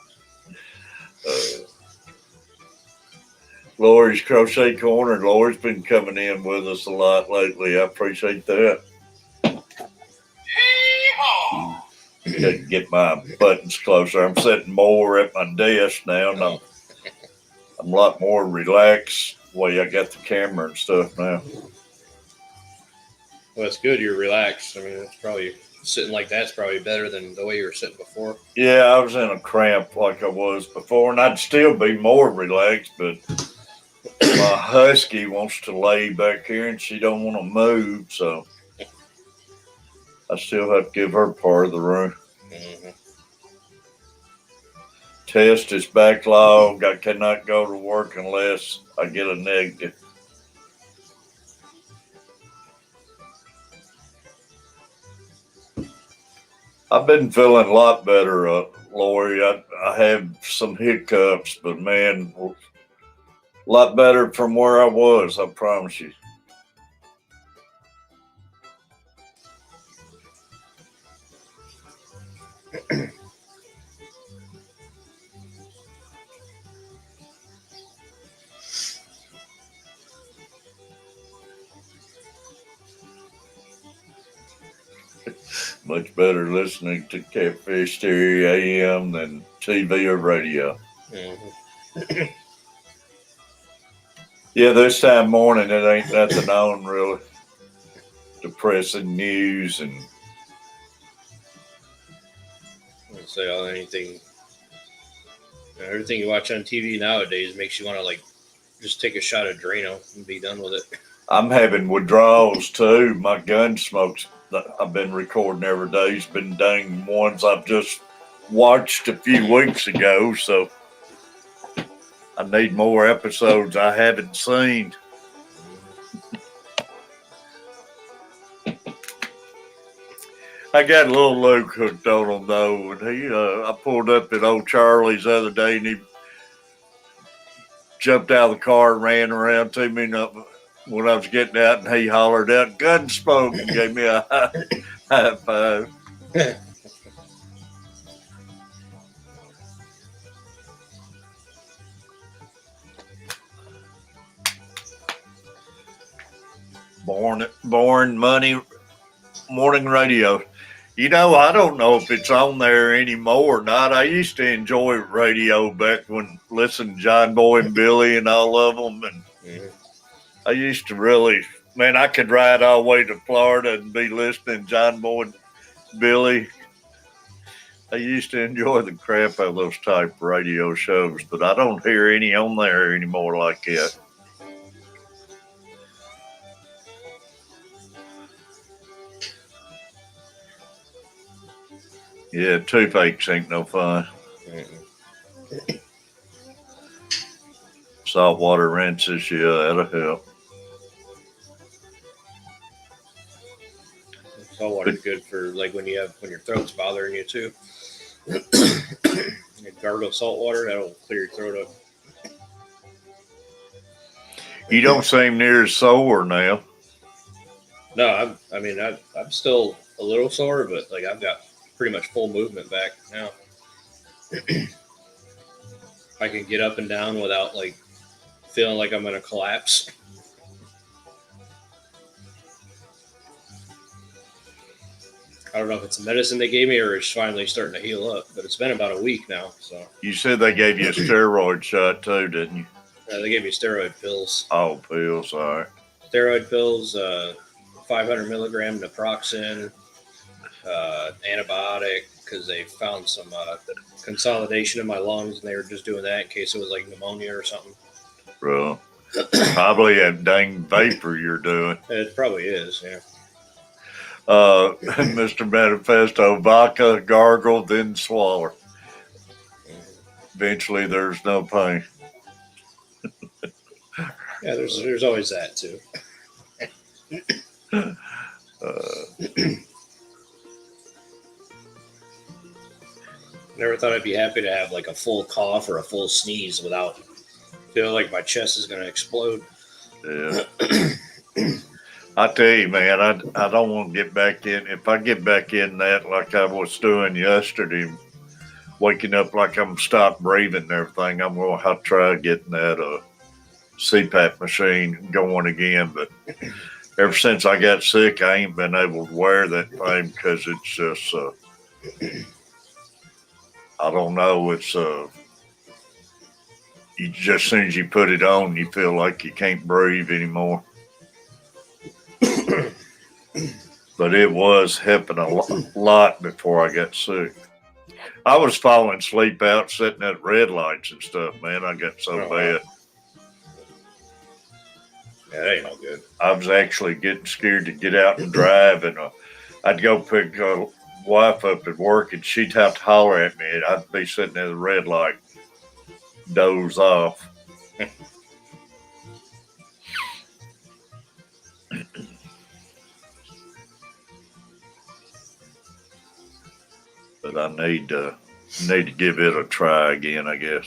Lori's Crochet Corner. Lori's been coming in with us a lot lately. I appreciate that. Got to get my buttons closer. I'm sitting more at my desk now, and I'm a lot more relaxed the way I got the camera and stuff now. Well, that's good. You're relaxed. I mean, it's probably sitting like that's probably better than the way you were sitting before. Yeah, I was in a cramp like I was before, and I'd still be more relaxed, but my husky wants to lay back here and she don't want to move, so I still have to give her part of the room. Mm-hmm. Test is backlogged. I cannot go to work unless I get a negative. I've been feeling a lot better, Lori. I have some hiccups, but man, a lot better from where I was, I promise you. Much better listening to Catfish Theory AM than TV or radio. Mm-hmm. Yeah, this time morning it ain't nothing on really. Depressing news and Say everything you watch on TV nowadays makes you want to like just take a shot of Drano and be done with it. I'm having withdrawals too. My gun smokes that I've been recording every day has been dang ones I've just watched a few weeks ago, so I need more episodes I haven't seen. I got little Luke hooked on him though, and I pulled up at old Charlie's the other day, and he jumped out of the car and ran around to me when I was getting out, and he hollered out, "Gun smoke," and gave me a High five. Born money morning radio. You know, I don't know if it's on there anymore or not. I used to enjoy radio back when listening to John Boy and Billy and all of them, and I used to really, man, I could ride all the way to Florida and be listening to John Boy and Billy. I used to enjoy the crap out of those type of radio shows, but I don't hear any on there anymore like that. Yeah, toothaches ain't no fun. Salt water rinses, yeah, that'll help. Salt water's good for like when your throat's bothering you too. You gargle salt water, that'll clear your throat up. You don't seem near as sore now. No, I'm still a little sore, but like I've got pretty much full movement back now. I can get up and down without like feeling like I'm gonna collapse. I don't know if it's the medicine they gave me or it's finally starting to heal up, but it's been about a week now. So You said they gave you a steroid shot too, didn't you? they gave me steroid pills. Oh, pills, all right. Steroid pills, 500 milligram naproxen, antibiotic, because they found some consolidation in my lungs, and they were just doing that in case it was like pneumonia or something. Bro, probably a dang vapor you're doing. It probably is, yeah. Mr. Manifesto, vodka, gargle, then swallow. Eventually, there's no pain. Yeah, there's always that too. Never thought I'd be happy to have like a full cough or a full sneeze without feeling like my chest is going to explode. Yeah. I tell you, man, I don't want to get back in. If I get back in that like I was doing yesterday, waking up like I'm stopped breathing and everything, I'm going to have to try getting that CPAP machine going again. But ever since I got sick, I ain't been able to wear that thing because it's just, I don't know, it's, you just as soon as you put it on, you feel like you can't breathe anymore. But it was helping a lot before I got sick. I was falling asleep out sitting at red lights and stuff, man. I got so bad. Yeah, that ain't all good. I was actually getting scared to get out and drive, and I'd go pick a wife up at work, and she'd have to holler at me, and I'd be sitting at the red light, doze off. But I need to give it a try again, I guess.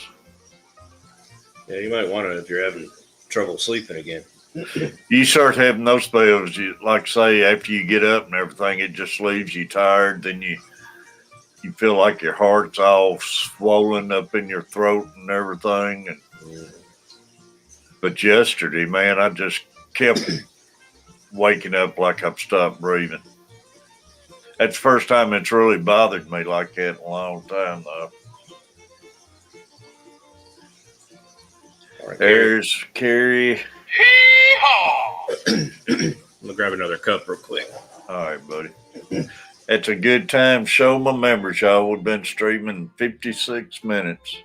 Yeah, you might want to if you're having trouble sleeping again. You start having those spells, like say after you get up and everything, it just leaves you tired. Then you feel like your heart's all swollen up in your throat and everything. But yesterday, man, I just kept waking up like I've stopped breathing. That's the first time it's really bothered me like that in a long time, though. Right, there's Carrie. I'm gonna grab another cup real quick. All right, buddy. It's a good time. Show my members, y'all. We've been streaming 56 minutes.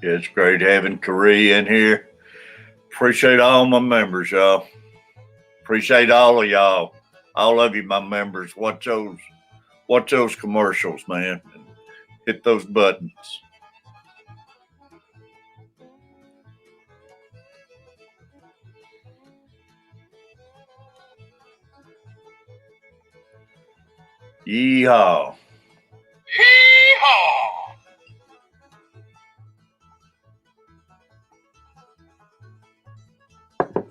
Yeah, it's great having Corey in here. Appreciate all my members, y'all. Appreciate all of y'all. All of you, my members. Watch those commercials, man. And hit those buttons. Yeehaw. Hee-haw!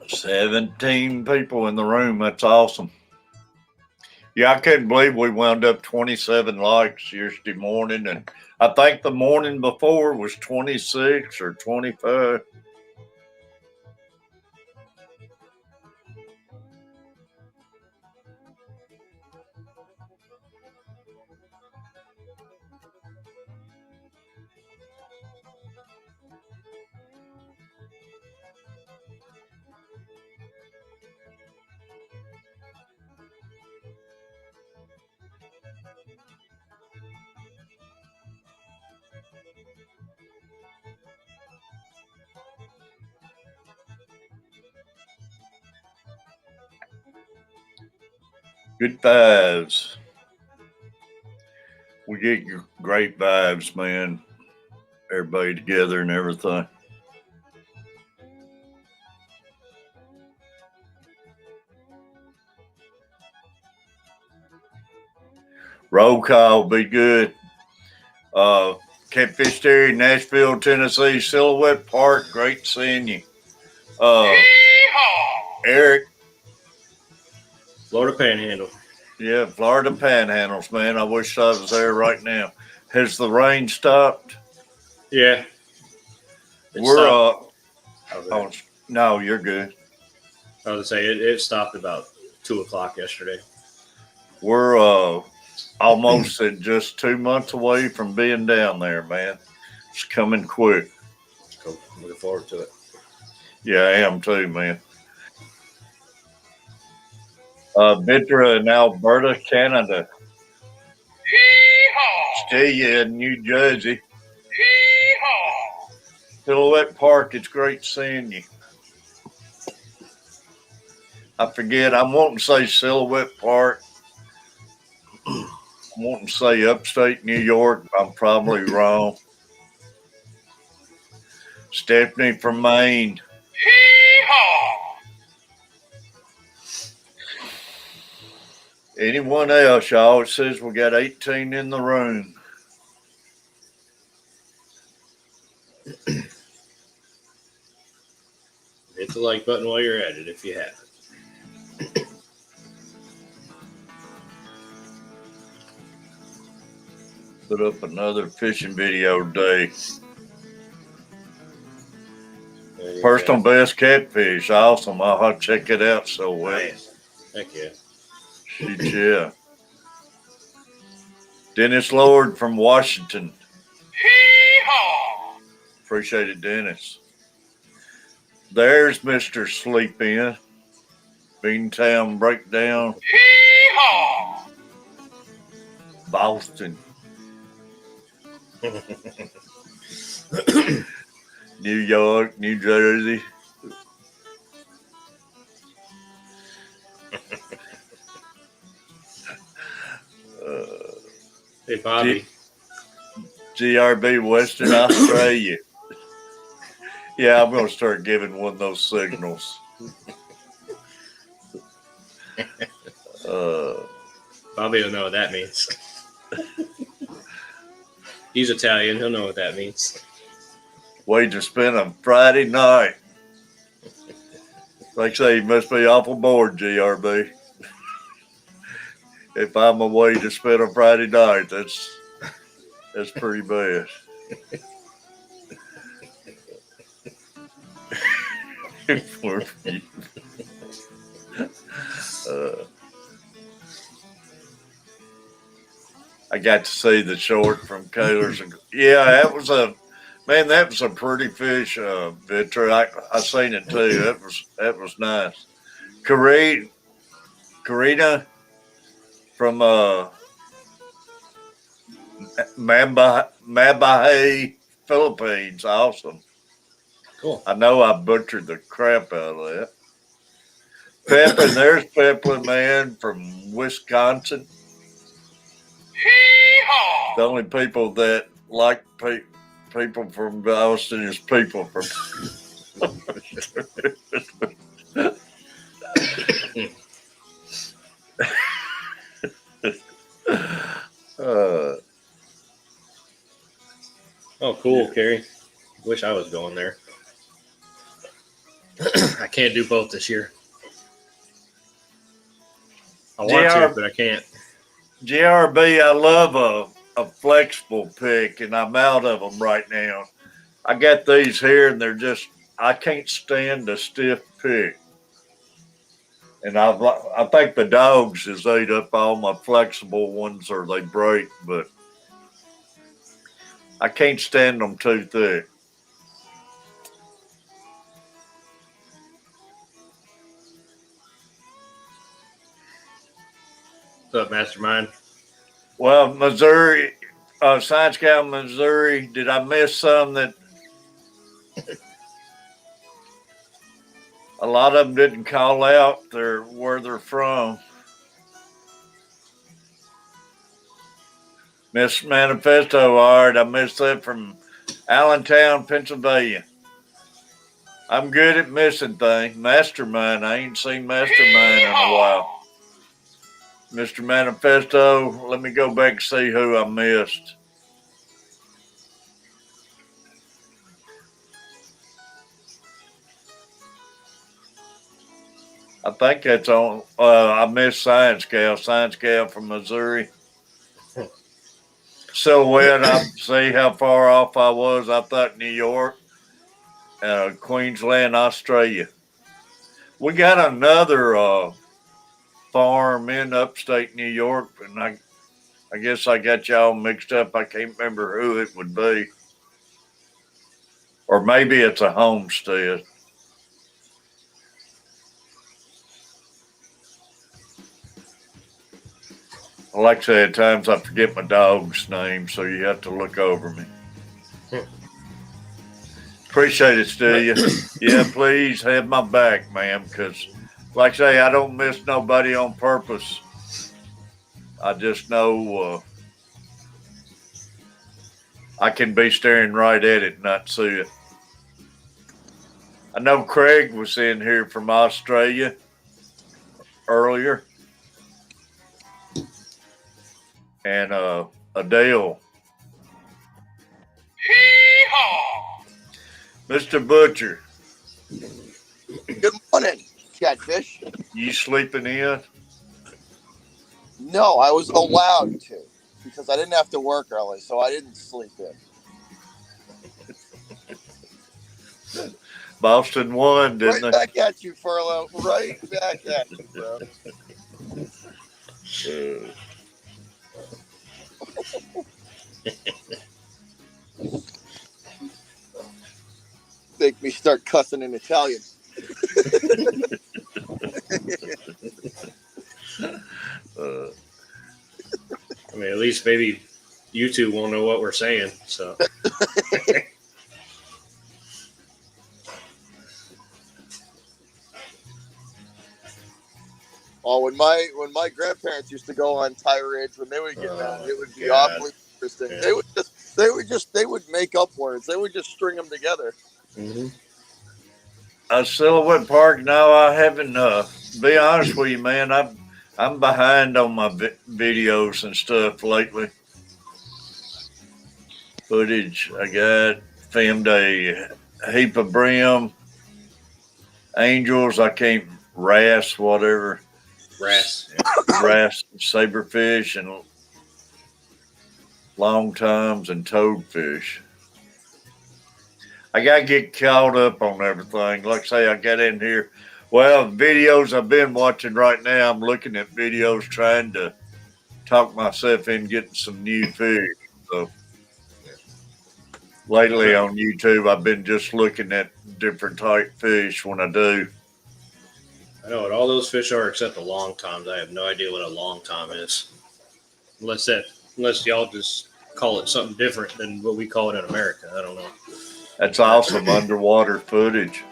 17 people in the room. That's awesome. Yeah, I couldn't believe we wound up 27 likes yesterday morning. And I think the morning before was 26 or 25. Good vibes. We get your great vibes, man. Everybody together and everything. Roll call, be good. Catfish Dairy, Nashville, Tennessee, Silhouette Park. Great seeing you. Hee-haw! Eric, Florida Panhandle. yeah, Florida Panhandles, man. I wish I was there right now. Has the rain stopped? Yeah. It We're stopped. oh, no, you're good. I was say it stopped about 2:00 yesterday. We're almost at just 2 months away from being down there, man. It's coming quick. Cool. I'm looking forward to it. Yeah, I am too, man. Mitra in Alberta, Canada. Hee-haw! See you in New Jersey. Hee-haw! Silhouette Park, it's great seeing you. I forget, I'm wanting to say Silhouette Park. I'm wanting to say upstate New York. I'm probably wrong. Stephanie from Maine. Hee-haw! Anyone else, y'all? It says we got 18 in the room. Hit the like button while you're at it if you haven't. Put up another fishing video today. Personal best catfish. Awesome. I'll check it out so well. Heck yeah. Shoot, yeah. Dennis Lord from Washington. Hee-haw! Appreciate it, Dennis. There's Mr. Sleep In. Beantown Breakdown. Hee-haw! Boston. New York, New Jersey. Hey, Bobby. GRB, Western Australia. Yeah, I'm going to start giving one of those signals. Bobby will know what that means. He's Italian. He'll know what that means. Way to spend a Friday night. Like I say, you must be awful bored, GRB. If I'm away to spend a Friday night, that's pretty bad. For you. I got to see the short from Kaler's. Yeah, that was a man. That was a pretty fish, Victor. I seen it too. That was nice. Karina from Mabahay, Philippines. Awesome. Cool. I know I butchered the crap out of that. Pepin, there's Pepin, man, from Wisconsin. Hee-haw! The only people that like people from Austin is people from. uh, Oh, cool, Carrie. Wish I was going there. I can't do both this year. I want to, but I can't. JRB, I love a flexible pick, and I'm out of them right now. I got these here, and they're just, I can't stand a stiff pick. And I think the dogs has ate up all my flexible ones, or they break, but I can't stand them too thick. What's up, Mastermind? Well, Missouri, Science Cow, Missouri, did I miss some that a lot of them didn't call out where they're from? Miss Manifesto, all right, I missed that from Allentown, Pennsylvania. I'm good at missing things. Mastermind, I ain't seen Mastermind in a while. Mr. Manifesto, let me go back and see who I missed. I think that's on. I missed Science Gal from Missouri. Silhouette, I see how far off I was. I thought New York, Queensland, Australia. We got another farm in upstate New York, and I guess I got y'all mixed up. I can't remember who it would be. Or maybe it's a homestead. Like I say, at times I forget my dog's name, so you have to look over me. Appreciate it, Stelia. Yeah, please have my back, ma'am, because, like I say, I don't miss nobody on purpose. I just know I can be staring right at it and not see it. I know Craig was in here from Australia earlier. And Adele. Hee-haw! Mr. Butcher, Good morning, Catfish. you sleeping in? No, I was allowed to because I didn't have to work early, so I didn't sleep in. Boston won, didn't Right back at you, Furlough. Right back at you, bro. Make me start cussing in Italian. I mean, at least maybe you two won't know what we're saying. So Oh, when my grandparents used to go on tirades when they would get mad, it would be God. awfully interesting. Yeah. They would make up words. They would just string them together. mm-hmm. Silhouette Park. No, I haven't. Be honest with you, man. I'm behind on my videos and stuff lately. Footage I got filmed a heap of brim, angels. I can't wrasse whatever. Wrasse. Wrasse, saberfish, and long toms and toadfish. I gotta get caught up on everything. Like I say, I got in here. Well, videos I've been watching right now, I'm looking at videos trying to talk myself in getting some new fish. So lately on YouTube, I've been just looking at different type fish when I do. I know what all those fish are except the long toms. I have no idea what a long tom is, unless y'all just call it something different than what we call it in America. I don't know. That's awesome underwater footage.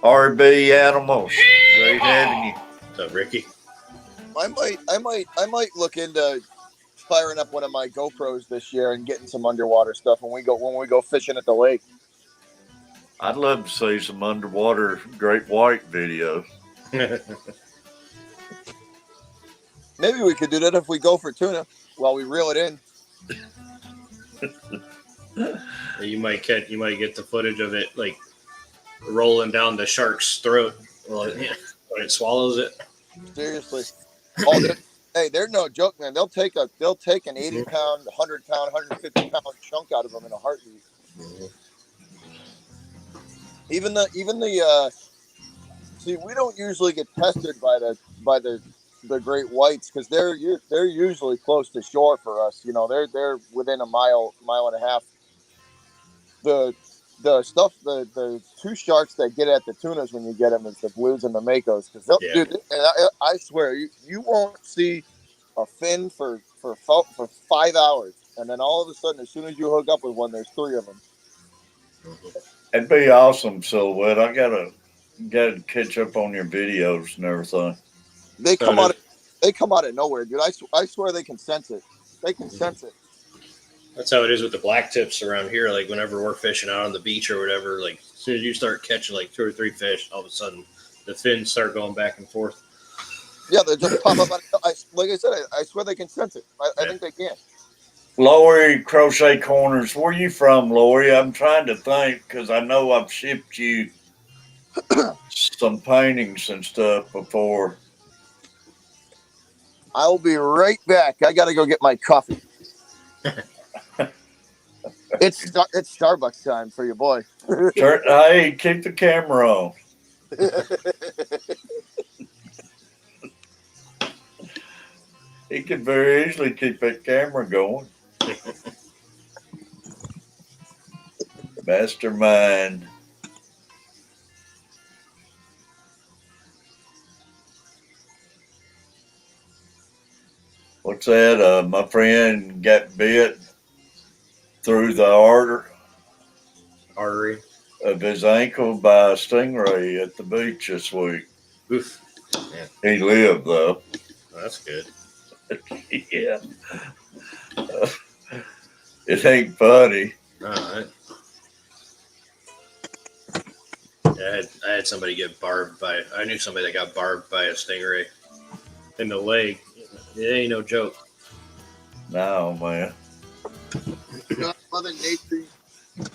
RB Animals, great having you. What's up, Ricky? I might look into firing up one of my GoPros this year and getting some underwater stuff when we go fishing at the lake. I'd love to see some underwater great white video. Maybe we could do that if we go for tuna while we reel it in. You might get the footage of it like rolling down the shark's throat when it swallows it. Seriously. Oh, they're no joke, man. They'll take an 80-pound, 100-pound, 150-pound chunk out of them in a heartbeat. Mm-hmm. Even the see, we don't usually get tested by the great whites because they're usually close to shore for us. You know, they're within a mile and a half. The stuff, the two sharks that get at the tunas when you get them is the blues and the makos. Because dude, I swear you won't see a fin for 5 hours, and then all of a sudden, as soon as you hook up with one, there's 3 of them. It'd be awesome, Silhouette. I gotta catch up on your videos and everything. They come out of nowhere, dude. I swear they can sense it. They can sense it. That's how it is with the black tips around here. Like whenever we're fishing out on the beach or whatever, like as soon as you start catching like 2 or 3 fish, all of a sudden the fins start going back and forth. Yeah, they just pop up. Like I said, I swear they can sense it. I think they can. Lori Crochet Corners, where you from, Lori? I'm trying to think because I know I've shipped you some paintings and stuff before. I'll be right back. I got to go get my coffee. It's Starbucks time for your boy. Hey, keep the camera on. He could very easily keep that camera going. Mastermind. What's that? My friend got bit through the Artery. of his ankle by a stingray at the beach this week. Oof. He lived though. Oh, that's good. Yeah. It ain't funny. All right. Yeah, I had somebody get barbed by. I knew somebody that got barbed by a stingray in the leg. It ain't no joke. No, man. Mother Nature,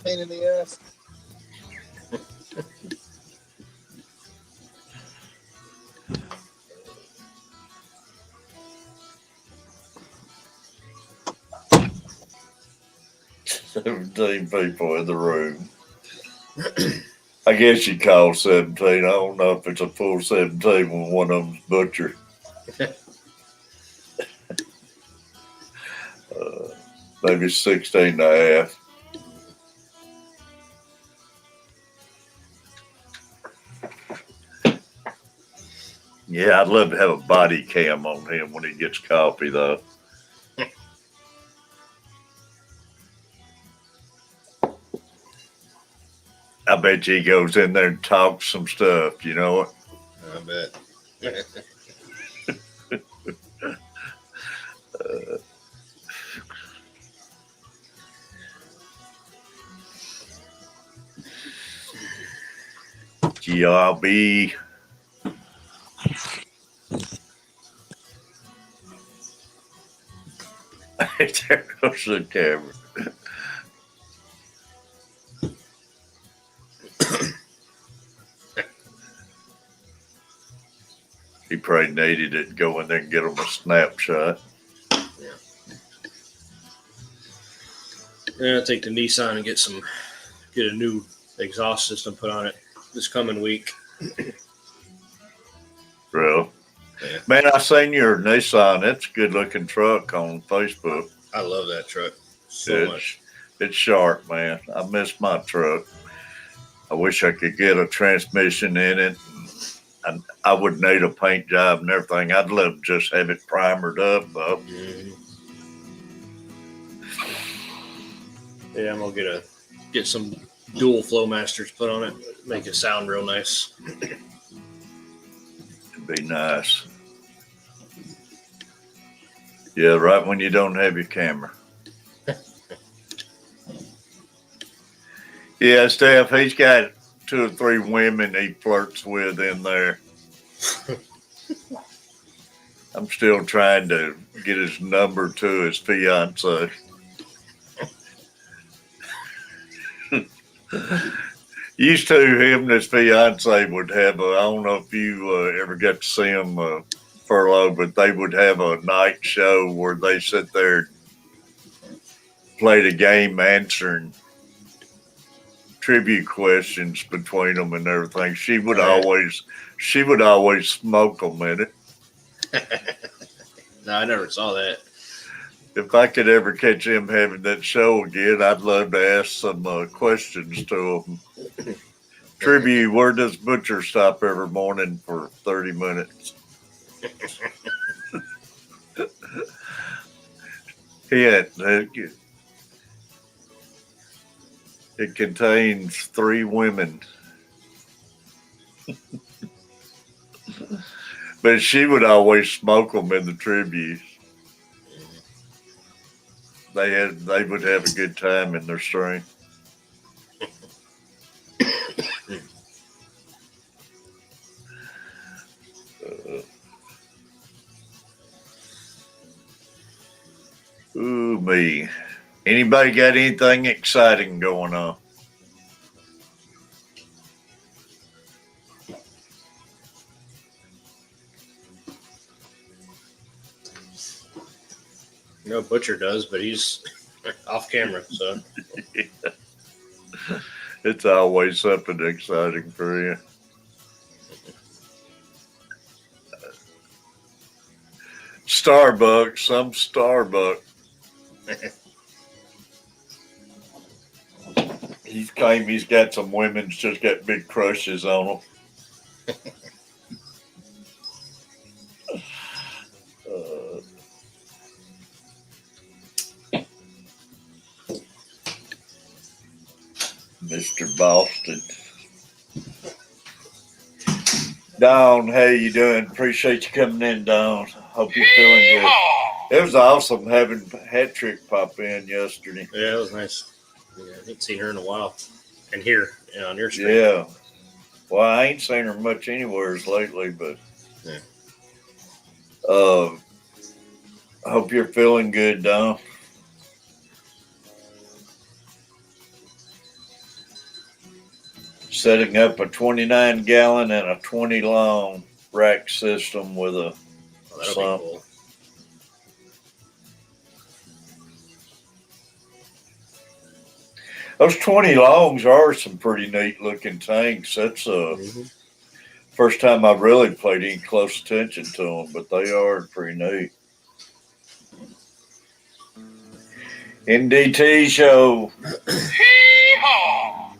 pain in the ass. $17 people in the room. I guess you call 17. I don't know if it's a full 17 when one of them's butchered. Maybe 16 and a half. Yeah, I'd love to have a body cam on him when he gets coffee, though. I bet you he goes in there and talks some stuff, you know what? I bet. GRB. There goes the camera. He probably needed it to go in there and get him a snapshot. Yeah, I'll take the Nissan and get a new exhaust system put on it this coming week. Bro. Yeah. Man, I seen your Nissan. It's a good looking truck on Facebook. I love that truck so much. It's sharp, man. I miss my truck. I wish I could get a transmission in it. And I would need a paint job and everything. I'd love to just have it primered up, though. Yeah, I'm gonna get some dual flow masters put on it, make it sound real nice. It'd be nice. Yeah, right when you don't have your camera. Yeah, Steph, he's got 2 or 3 women he flirts with in there. I'm still trying to get his number to his fiance. Used to, him and his fiance would have I don't know if you ever got to see them furlough, but they would have a night show where they sit there and play the game answering trivia questions between them and everything. She would always smoke them in it. No, I never saw that. If I could ever catch him having that show again, I'd love to ask some questions to him. Trivia, where does Butcher stop every morning for 30 minutes? It contains 3 women. But she would always smoke them in the tribute. They would have a good time in their string. Ooh, me. Anybody got anything exciting going on? No, Butcher does, but he's off camera, so. Yeah. It's always something exciting for you. Some Starbucks. He's claimed he's got some women's just got big crushes on him. Mr. Boston. Don, how you doing? Appreciate you coming in, Don. Hope you're feeling good. It was awesome having Hat Trick pop in yesterday. Yeah, it was nice. Yeah, I haven't seen her in a while. And here, on your stream. Yeah. Well, I ain't seen her much anywheres lately, but yeah. I hope you're feeling good, Don. Setting up a 29 gallon and a 20 long rack system with a that'll be cool. Those 20 longs are some pretty neat looking tanks. That's first time I've really paid any close attention to them, but they are pretty neat. NDT show. Hee-haw!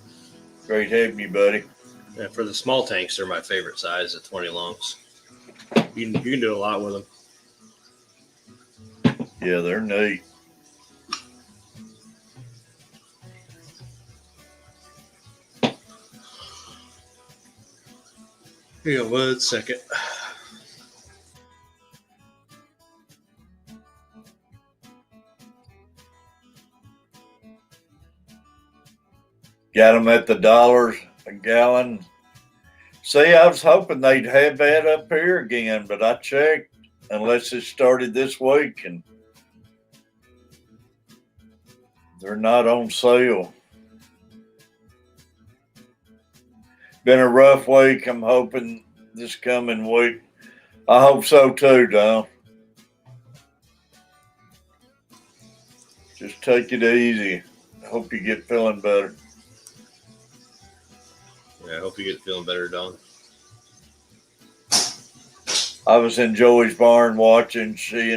Great having you, buddy. Yeah, for the small tanks, they're my favorite size at 20 longs. You can do a lot with them. Yeah, they're neat. Yeah, 1 second. Got them at the $1 a gallon. See, I was hoping they'd have that up here again, but I checked, unless it started this week, and they're not on sale. Been a rough week. I'm hoping this coming week. I hope so too, Don. Just take it easy. Hope you get feeling better. Yeah, I hope you get feeling better, Don. I was in Joey's barn watching. She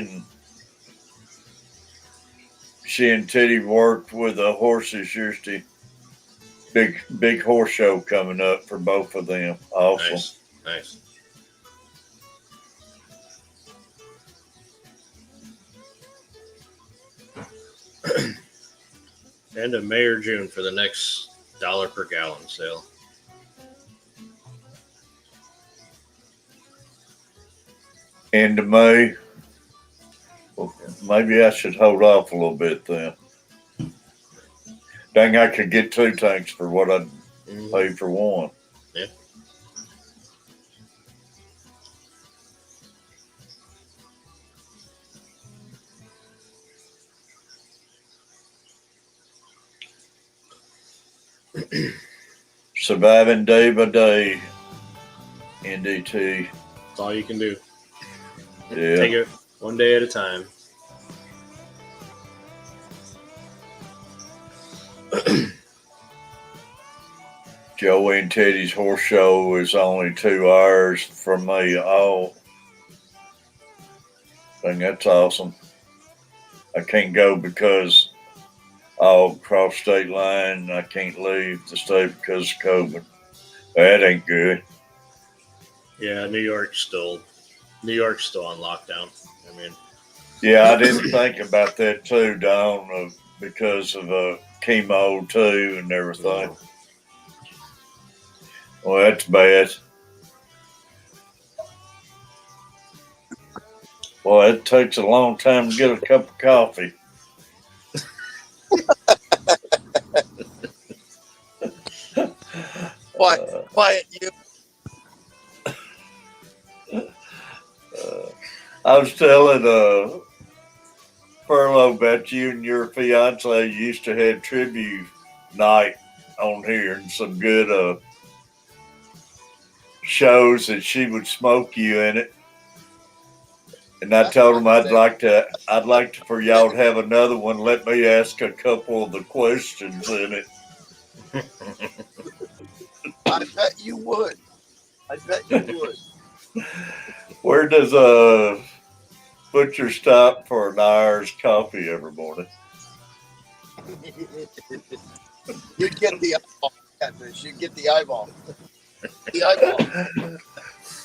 and Teddy worked with the horses yesterday. Big horse show coming up for both of them. Also, Nice. End of May or June for the next $1 per gallon sale. end of May. Well, maybe I should hold off a little bit then. Dang, I could get 2 tanks for what I'd pay for one. Yeah. Surviving day by day. NDT. That's all you can do. Yeah. Take it one day at a time. Joey and Teddy's horse show is only 2 hours from me. Oh, dang, that's awesome. I can't go because I'll cross state line. I can't leave the state because of COVID. That ain't good. Yeah, New York's still on lockdown. I mean, Yeah, I didn't think about that too, Don, because of chemo too and everything. Well, that's bad. Well, it takes a long time to get a cup of coffee. Quiet, you. I was telling Furlough about you and your fiance used to have tribute night on here and some good shows that she would smoke you in it. And I told him I'd like to for y'all to have another one. Let me ask a couple of the questions in it. I bet you would. Where does Butcher stop for an hour's coffee every morning? You'd get the eyeball, Catfish. You'd get the eyeball. The eyeball.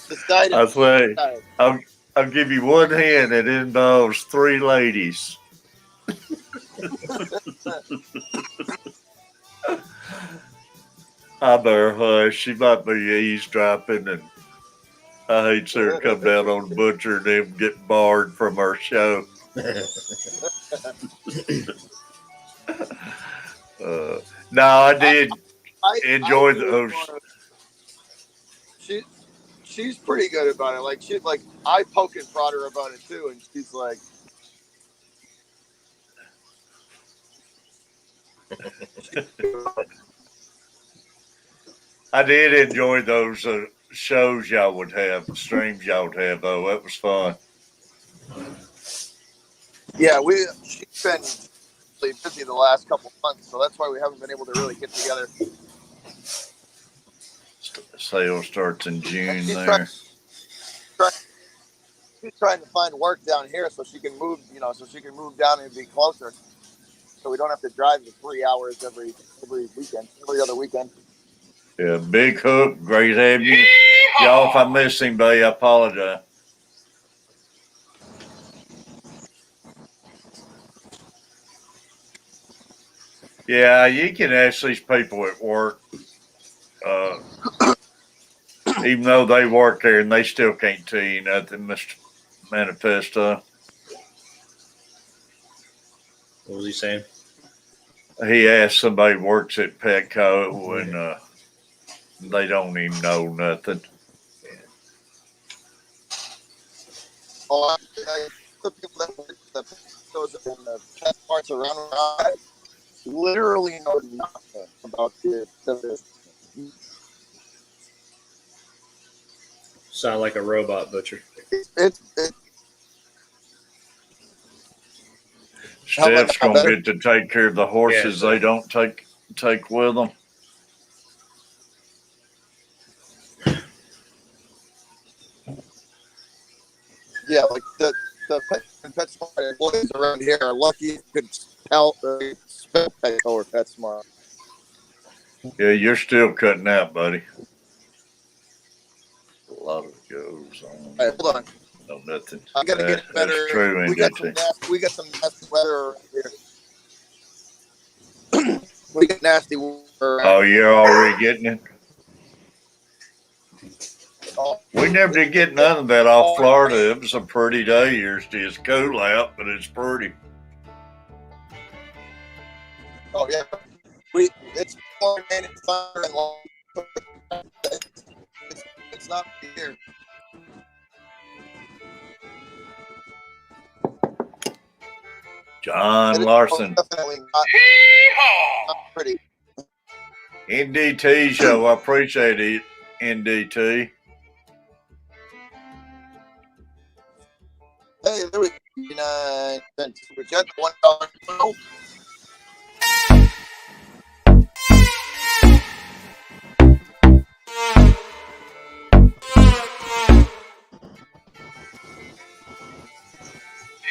Decided. I say, I'll give you one hand that involves 3 ladies. I better hush. She might be eavesdropping, and I hate to see her come down on Butcher and then get barred from our show. No, I did enjoy those. She's pretty good about it. Like I poke and prod her about it too, and she's like, I did enjoy those shows y'all would have, streams y'all would have, though. That was fun. yeah, she's been really busy the last couple months, so that's why we haven't been able to really get together. Sale starts in June She's there. She's trying to find work down here so she can move, down and be closer, so we don't have to drive the 3 hours every weekend, every other weekend. Yeah, Big Hook, great having you. Y'all, if I miss anybody, I apologize. Yeah, you can ask these people at work, even though they work there, and they still can't tell you nothing, Mr. Manifesto. what was he saying? He asked somebody who works at Petco, and they don't even know nothing. Oh, the people that work the those in the pet parts around literally know nothing about this. Sound like a robot, Butcher. It's Steph's gonna get to take care of the horses Yeah, they don't take with them. Yeah, like the PetSmart employees around here are lucky you could spell Petco or PetSmart. Yeah, you're still cutting out, buddy. A lot of it goes on. All right, hold on. No, nothing. I gotta get it better. That's true, We got some nasty weather around here. We got nasty weather around. Oh, you're already getting it? Oh, We never did get none of that off Florida. It was a pretty day yesterday. It's cool out, but it's pretty. oh yeah. It's more than it's thunder and long. It's not here. John Larson, Definitely not Hee-haw! pretty. NDT show. I appreciate it, NDT. Hey, there we go. 9 cents. We got $1.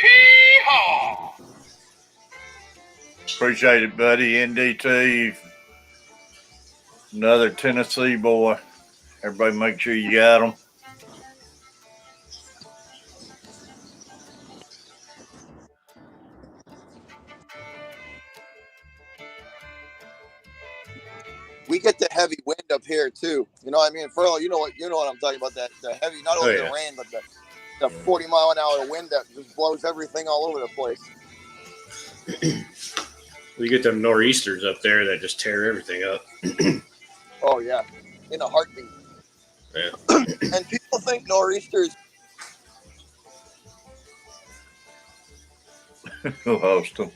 Hee-haw! Appreciate it, buddy. NDT. Another Tennessee boy. Everybody make sure you got them. We get the heavy wind up here too. You know what I mean? Furlough, you know what I'm talking about, that the heavy, not only Oh, yeah. the rain, but the 40-mile-an-hour wind that just blows everything all over the place. We get them nor'easters up there that just tear everything up. Oh yeah, in a heartbeat. Yeah. And people think nor'easters. Lost them.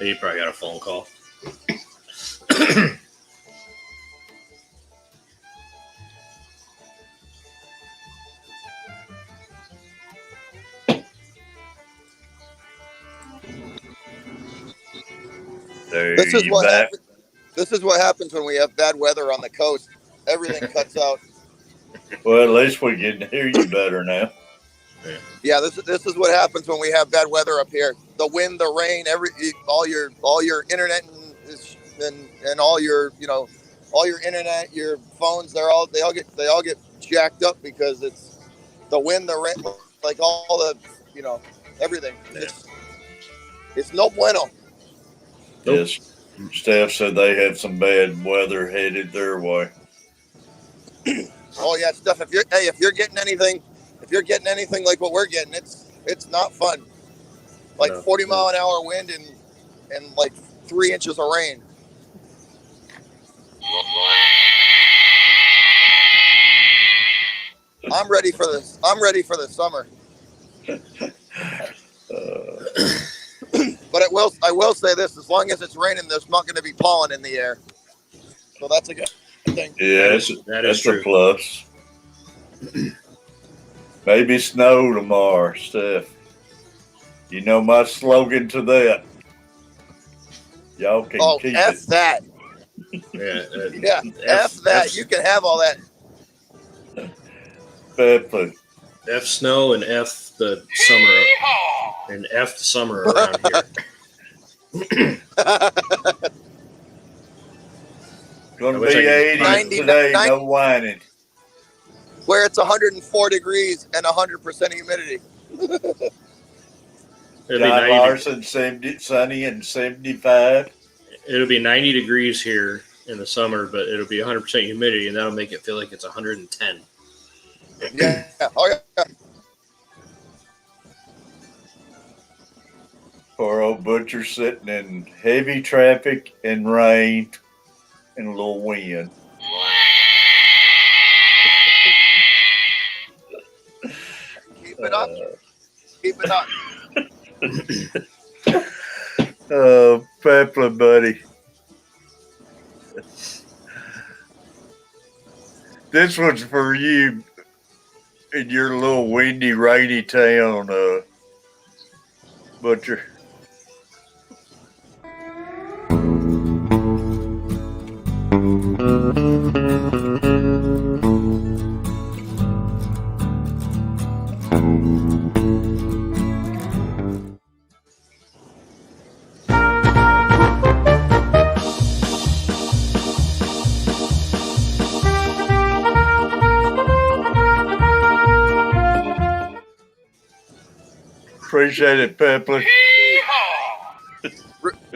You probably got a phone call. There This is you what back. happens. This is what happens when we have bad weather on the coast. Everything cuts out. Well, at least we can hear you better now. Yeah, this is what happens when we have bad weather up here. The wind, the rain, all your internet and all your all your internet, your phones, they all get jacked up because it's the wind, the rain, like all the everything. It's no bueno. Nope. Yes. Staff said they had some bad weather headed their way. Oh yeah, stuff. If you're getting anything like what we're getting, it's not fun. Like No. 40-mile-an-hour wind and like 3 inches of rain. I'm ready for this. I'm ready for the summer. But I will say this: as long as it's raining, there's not going to be pollen in the air, so that's a good thing. Yeah, That is that's true. a plus. Maybe snow tomorrow, Steph. You know my slogan to that. Y'all can Oh, keep F it. Yeah. that. Yeah, F that. You can have all that. Pepper. F snow and F the summer Hee-haw! and F the summer around here. Gonna I wish be I could 80 find- today, 90 no whining. Where it's 104 degrees and 100% humidity. It'll be John 90. Larson, 70, sunny and 75. It'll be 90 degrees here in the summer, but it'll be 100% humidity, and that'll make it feel like it's 110. Yeah. Oh yeah. Poor old butcher sitting in heavy traffic and rain and a little wind. Keep it up. Keep it up. Oh, Pepper, buddy. This one's for you in your little windy, rainy town, Butcher. Appreciate it, Pepper. Yeehaw!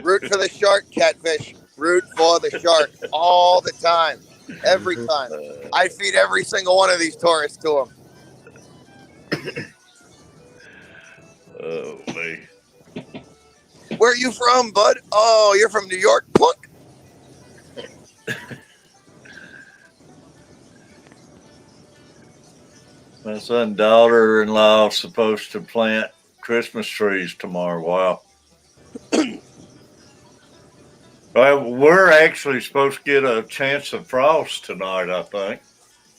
Root for the shark, Catfish. Root for the shark all the time, every time. I feed every single one of these tourists to them. Oh, me. Where are you from, bud? Oh, you're from New York? Plunk. My son and daughter-in-law are supposed to plant Christmas trees tomorrow. Wow. Well, we're actually supposed to get a chance of frost tonight, I think.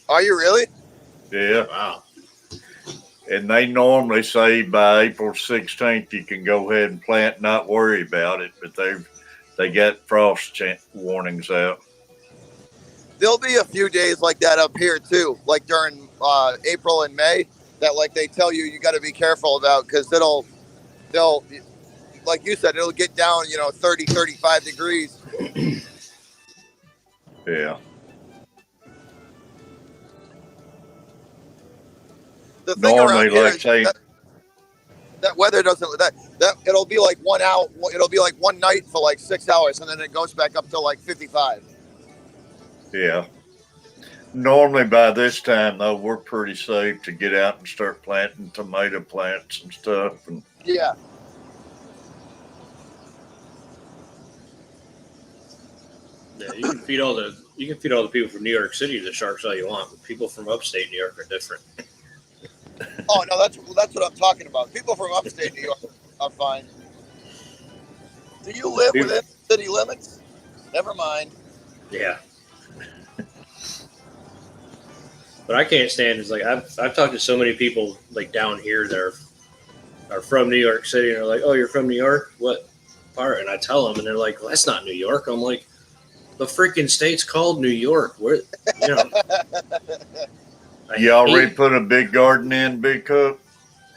Are you really? Yeah. Wow. And they normally say by April 16th you can go ahead and plant, not worry about it, but they got frost warnings out. There'll be a few days like that up here too, like during April and May, that like they tell you got to be careful about because they'll, like you said, it'll get down, 30, 35 degrees. Yeah. The thing Normally, around here like is say, that weather doesn't that it'll be like it'll be like one night for like 6 hours and then it goes back up to like 55. yeah. Normally by this time though, we're pretty safe to get out and start planting tomato plants and stuff. And Yeah. Yeah, you can feed all the people from New York City the sharks all you want, but people from upstate New York are different. Oh no, that's what I'm talking about. People from upstate New York are fine. Do you live within city limits? Never mind. Yeah. But I can't stand is like I've talked to so many people like down here that are from New York City and they're like, "Oh, you're from New York? What part?" And I tell them, and they're like, "Well, that's not New York." I'm like, "The freaking state's called New York. Where, you know?" you already put a big garden in, Big Cook?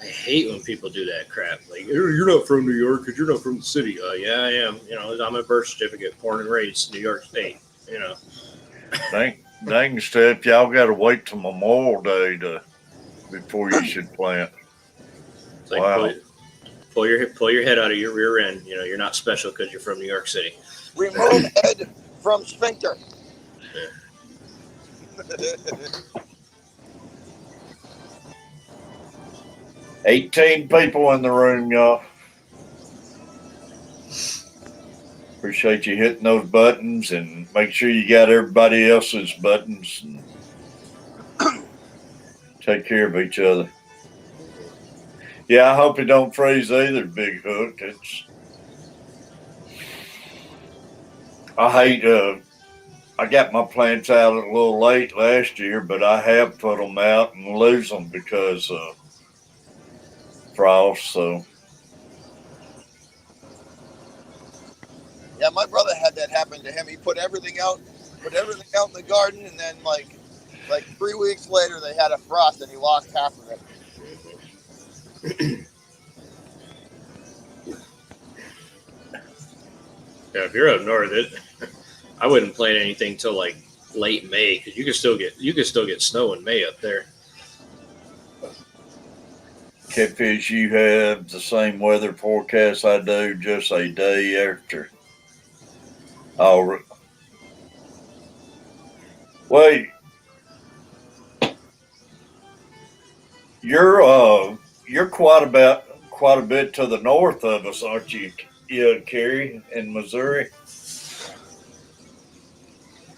I hate when people do that crap. Like, you're not from New York because you're not from the city. Yeah, I am. I'm a birth certificate, born and raised New York State. Dang stuff, y'all got to wait till Memorial Day before you should plant. It's like Wow. pull your head out of your rear end. You're not special because you're from New York City. Remove head from sphincter. 18 people in the room, y'all. Appreciate you hitting those buttons and make sure you got everybody else's buttons and take care of each other. Yeah, I hope it don't freeze either, Big Hook. I hate I got my plants out a little late last year, but I have put them out and lose them because of frost. So Yeah, my brother had that happen to him. He put everything out in the garden, and then like 3 weeks later they had a frost and he lost half of it. Yeah, if you're up north, I wouldn't plant anything till like late May because you can still get snow in May up there. Catfish, you have the same weather forecast I do, just a day after. Oh, wait. You're quite a bit to the north of us, aren't you? Yeah, Carrie in Missouri.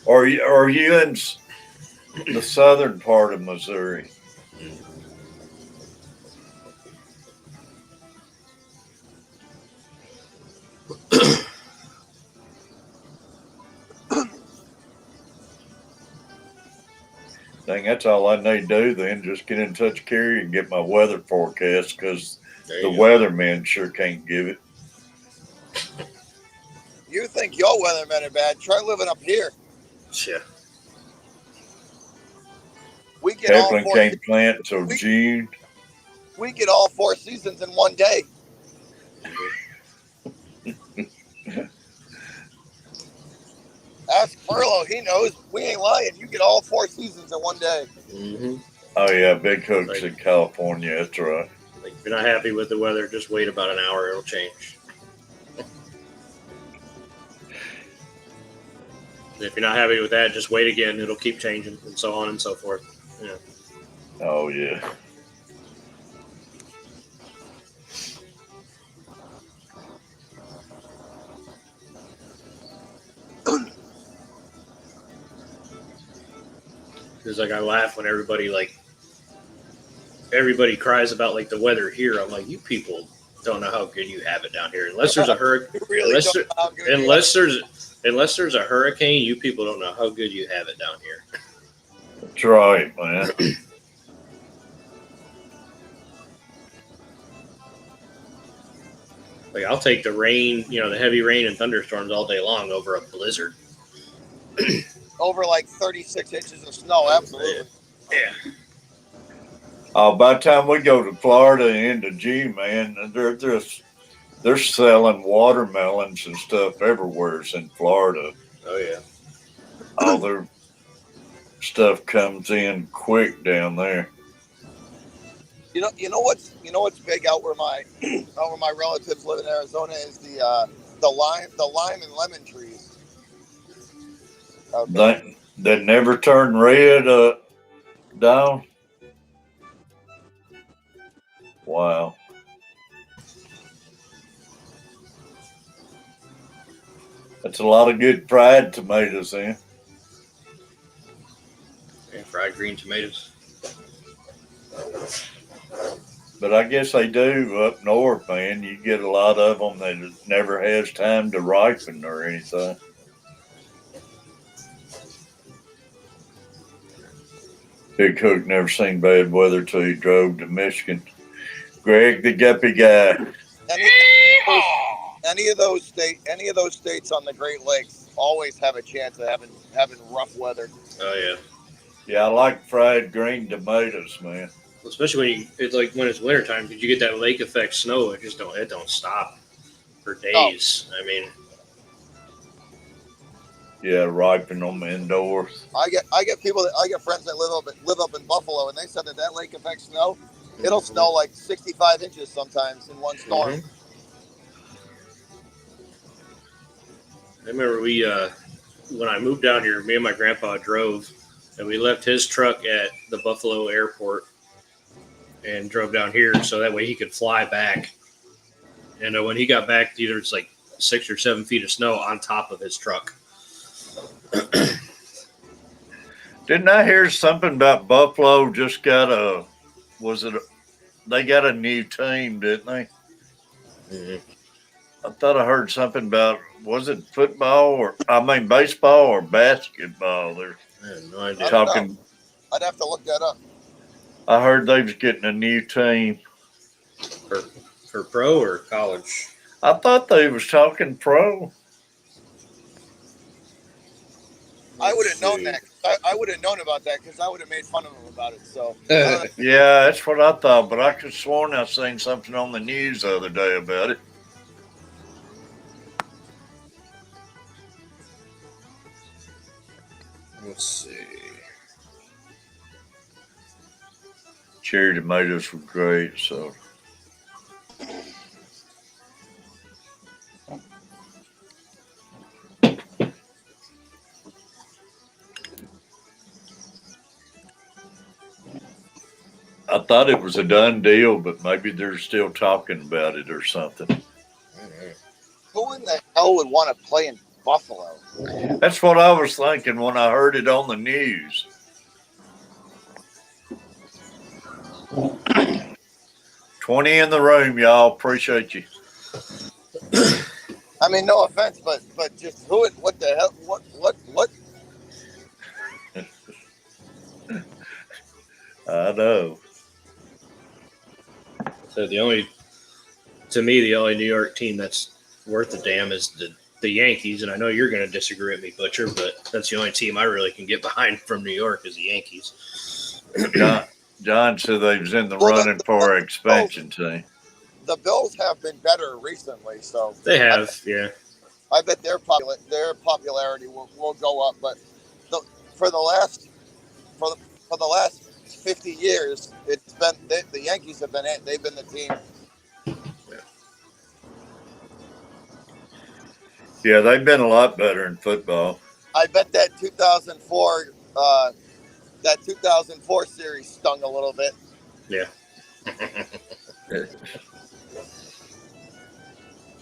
Or are you in the southern part of Missouri? Dang, that's all I need to do then. Just get in touch with Carrie and get my weather forecast because the weathermen sure can't give it. You think your weathermen are bad? Try living up here. Yeah. We get all Heflin can't plant until June. We get all 4 seasons in one day. Ask Furlow, he knows. We ain't lying. You get all 4 seasons in one day. Mm-hmm. Oh yeah, Big Hook's in California. That's right. Like, if you're not happy with the weather, just wait about an hour. It'll change. If you're not happy with that, just wait again. It'll keep changing, and so on and so forth. Yeah. Oh yeah. Because like I laugh when everybody cries about like the weather here. I'm like, you people don't know how good you have it down here. Unless there's a hurricane, unless there's a hurricane, you people don't know how good you have it down here. That's right, man. Like I'll take the rain, the heavy rain and thunderstorms all day long over a blizzard. Over like 36 inches of snow, absolutely. Yeah. By the time we go to Florida into June, man, they're selling watermelons and stuff everywhere in Florida. Oh yeah. All their stuff comes in quick down there. You know what's big out where my relatives live in Arizona is the lime and lemon trees. That never turn red down. Wow. That's a lot of good fried tomatoes in. And fried green tomatoes. But I guess they do up north, man. You get a lot of them that never has time to ripen or anything. Big Hook never seen bad weather till he drove to Michigan. Greg, the guppy guy. Any of those states on the Great Lakes always have a chance of having rough weather. Oh yeah. Yeah, I like fried green tomatoes, man. Especially it's like when it's wintertime, because you get that lake effect snow. It don't stop for days. Oh. I mean, yeah, ripen them indoors. I get friends that live up in Buffalo, and they said that lake effect snow, it'll snow like 65 inches sometimes in one storm. Mm-hmm. I remember when I moved down here, me and my grandpa drove, and we left his truck at the Buffalo airport and drove down here so that way he could fly back. And when he got back, either it's like 6 or 7 feet of snow on top of his truck. Didn't I hear something about Buffalo just got they got a new team, didn't they? Mm-hmm. I thought I heard something about, was it baseball or basketball? They're I have no idea. talking. I'd have to look that up. I heard they was getting a new team. For pro or college? I thought they was talking pro. I would have known that. I would have known about that because I would have made fun of them about it. So Yeah, that's what I thought. But I could have sworn I seen something on the news the other day about it. Let's see. Cherry tomatoes were great, so. I thought it was a done deal, but maybe they're still talking about it or something. Mm-hmm. Who in the hell would want to play in Buffalo? That's what I was thinking when I heard it on the news. $20 in the room, y'all. Appreciate you. I mean, no offense, but just what the hell? What? I know. So the only New York team that's worth a damn is the Yankees, and I know you're going to disagree with me, Butcher, but that's the only team I really can get behind from New York is the Yankees. John said they was in the running for an expansion team. The Bills have been better recently, so they have, yeah. I bet their popularity will go up, but for the last 15 50 years, it's been the Yankees have been it. They've been the team. Yeah, they've been a lot better in football. I bet that 2004 series stung a little bit. Yeah.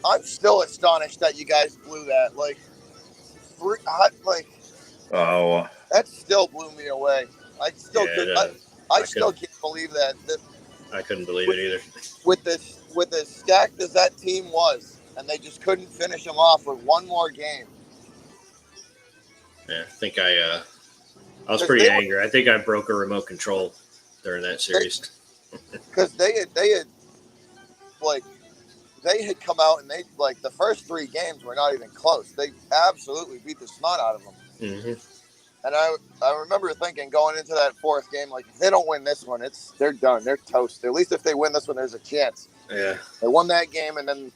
I'm still astonished that you guys blew that. Like Oh, that still blew me away. I still couldn't- can't believe that I couldn't believe it either. with as stacked as that team was, and they just couldn't finish them off with one more game. Yeah, I think I was pretty angry. I think I broke a remote control during that series. Because they had come out and they like the first 3 games were not even close. They absolutely beat the snot out of them. Mm-hmm. And I remember thinking going into that 4th game, like if they don't win this one, they're done. They're toast. At least if they win this one, there's a chance. Yeah. They won that game and then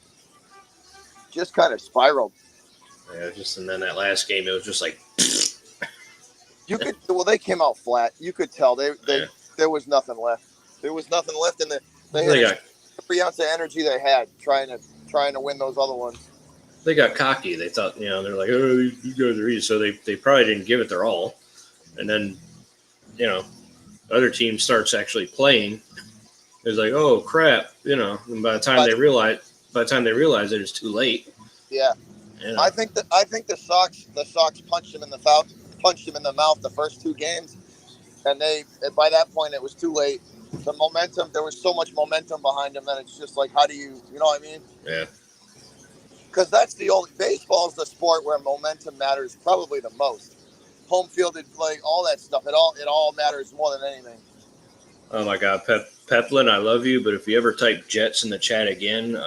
just kind of spiraled. Yeah, and then that last game, it was just like They came out flat. You could tell there was nothing left. There was nothing left in they had every ounce of energy they had trying to win those other ones. They got cocky. They thought, they're like, oh, these guys are easy. So they probably didn't give it their all. And then, other team starts actually playing. It's like, oh crap, And by the time they realize it, it's too late. Yeah. I think the Sox punched him in the mouth the first 2 games, and by that point it was too late. The momentum, there was so much momentum behind him that it's just like, how do you know what I mean? Yeah. Because that's baseball is the sport where momentum matters probably the most. Home field, all that stuff. It all matters more than anything. Oh my God, Peplin, I love you, but if you ever type Jets in the chat again,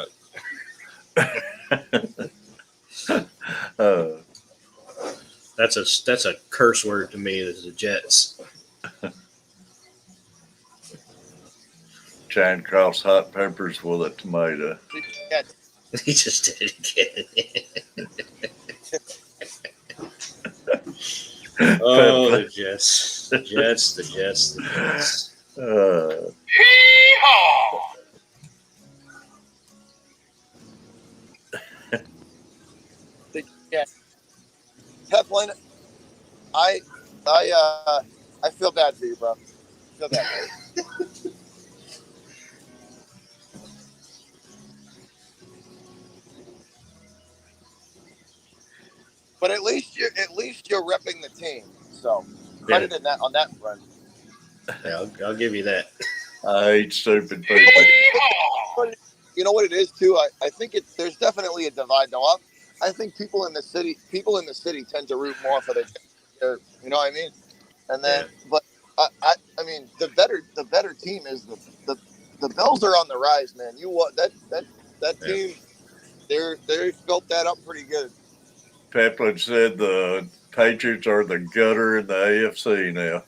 that's a curse word to me. Is the Jets. Giant cross hot peppers with a tomato. Yeah. He just did it again. Oh, the Jets. The Jets. Hee-haw! Heflin, I feel bad for you, bro. I feel bad for you. But at least you're repping the team. So credit in that on that front. Yeah, I'll give you that. I hate stupid people. Hee-haw! You know what it is too. I think there's definitely a divide. Now, I think people in the city tend to root more for their, you know what I mean. And then, but I mean, the better team is the Bills are on the rise, man. That team, they built that up pretty good. Peplin said the Patriots are the gutter in the AFC now.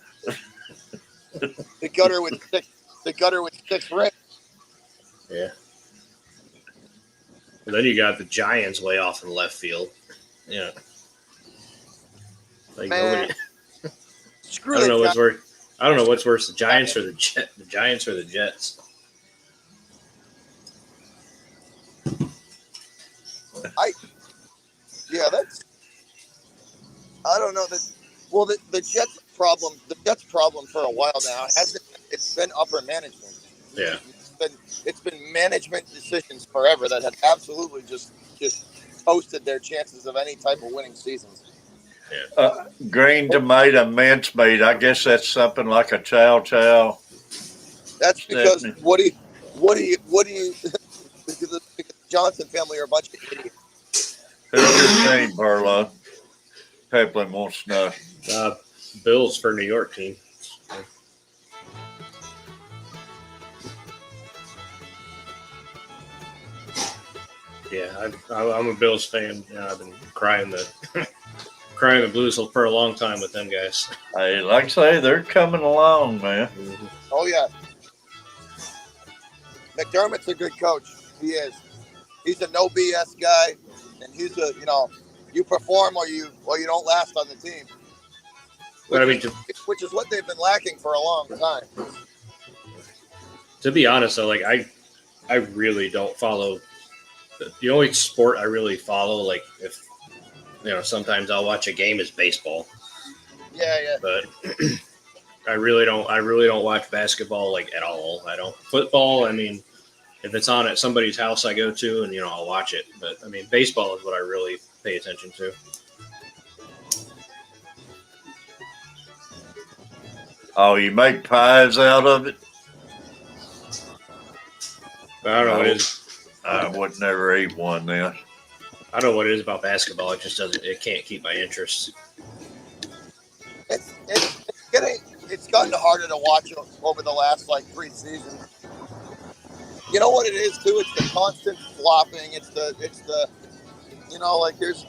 The gutter with 6 rings. Yeah. And then you got the Giants way off in left field. Yeah. Like Man, nobody. Screw I don't know that what's worse. I don't know what's worse, the Giants or the Giants or the Jets. I don't know that. Well, the Jets problem for a while now it's been upper management. Yeah. It's been management decisions forever that have absolutely just toasted their chances of any type of winning seasons. Green tomato mincemeat. I guess that's something like a chow chow. That's because what do you because the Johnson family are a bunch of idiots. Who's your team, Barlow? Peplin wants to know. Bills for New York team. Yeah, I'm a Bills fan. I've been crying the Blues for a long time with them guys. Hey, like I say, they're coming along, man. Mm-hmm. Oh yeah, McDermott's a good coach. He is. He's a no BS guy, and he's you perform or you don't last on the team. But I mean, which is what they've been lacking for a long time. to be honest, though, like I really don't follow. The only sport I really follow, like if sometimes I'll watch a game is baseball. Yeah. But I really don't watch basketball like at all. I don't football. I mean, if it's on at somebody's house, I go to and I'll watch it. But I mean, baseball is what I really pay attention to. Oh, you make pies out of it? But I don't know what it is. I would never eat one then. I don't know what it is about basketball. It just doesn't. It can't keep my interest. It's gotten harder to watch over the last like 3 seasons. You know what it is too? It's the constant flopping. It's the like there's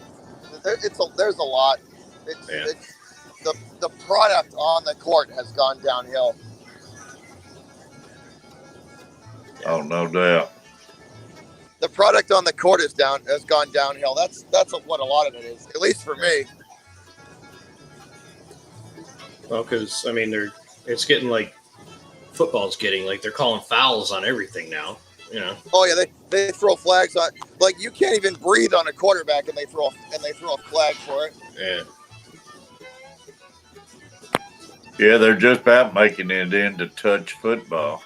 a lot. It's the product on the court has gone downhill. Oh, no doubt. The product on the court has gone downhill. That's what a lot of it is, at least for me. Well, because I mean, it's getting like football's getting like they're calling fouls on everything now. Oh yeah, they throw flags on. Like you can't even breathe on a quarterback, and they throw a flag for it. Yeah. Yeah, they're just about making it into touch football.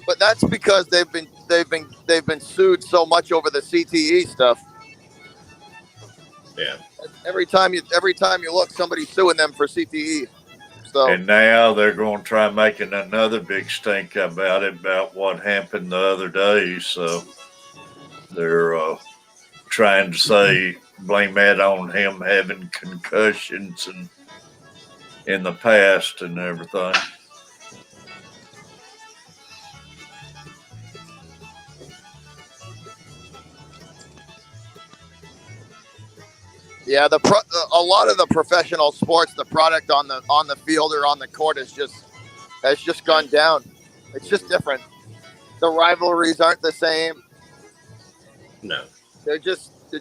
But that's because they've been sued so much over the CTE stuff. Yeah. Every time you look, somebody's suing them for CTE. So And now they're going to try making another big stink about it, about what happened the other day. So they're trying to blame that on him having concussions and in the past and everything. yeah, a lot of the professional sports, the product on the field or on the court has just gone down. It's just different. The rivalries aren't the same. No. It's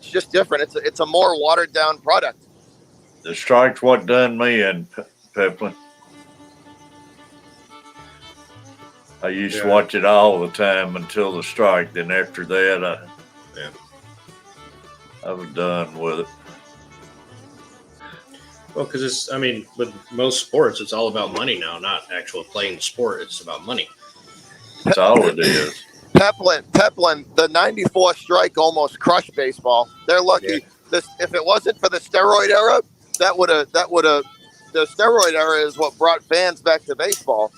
just different. It's a more watered down product. The strike's what done me in, Peplin. I used to watch it all the time until the strike. Then after that, I was done with it. Well, because with most sports, it's all about money now, not actual playing the sport. It's about money. That's all it is. Peplin, the '94 strike almost crushed baseball. They're lucky. Yeah. If it wasn't for the steroid era, the steroid era is what brought fans back to baseball.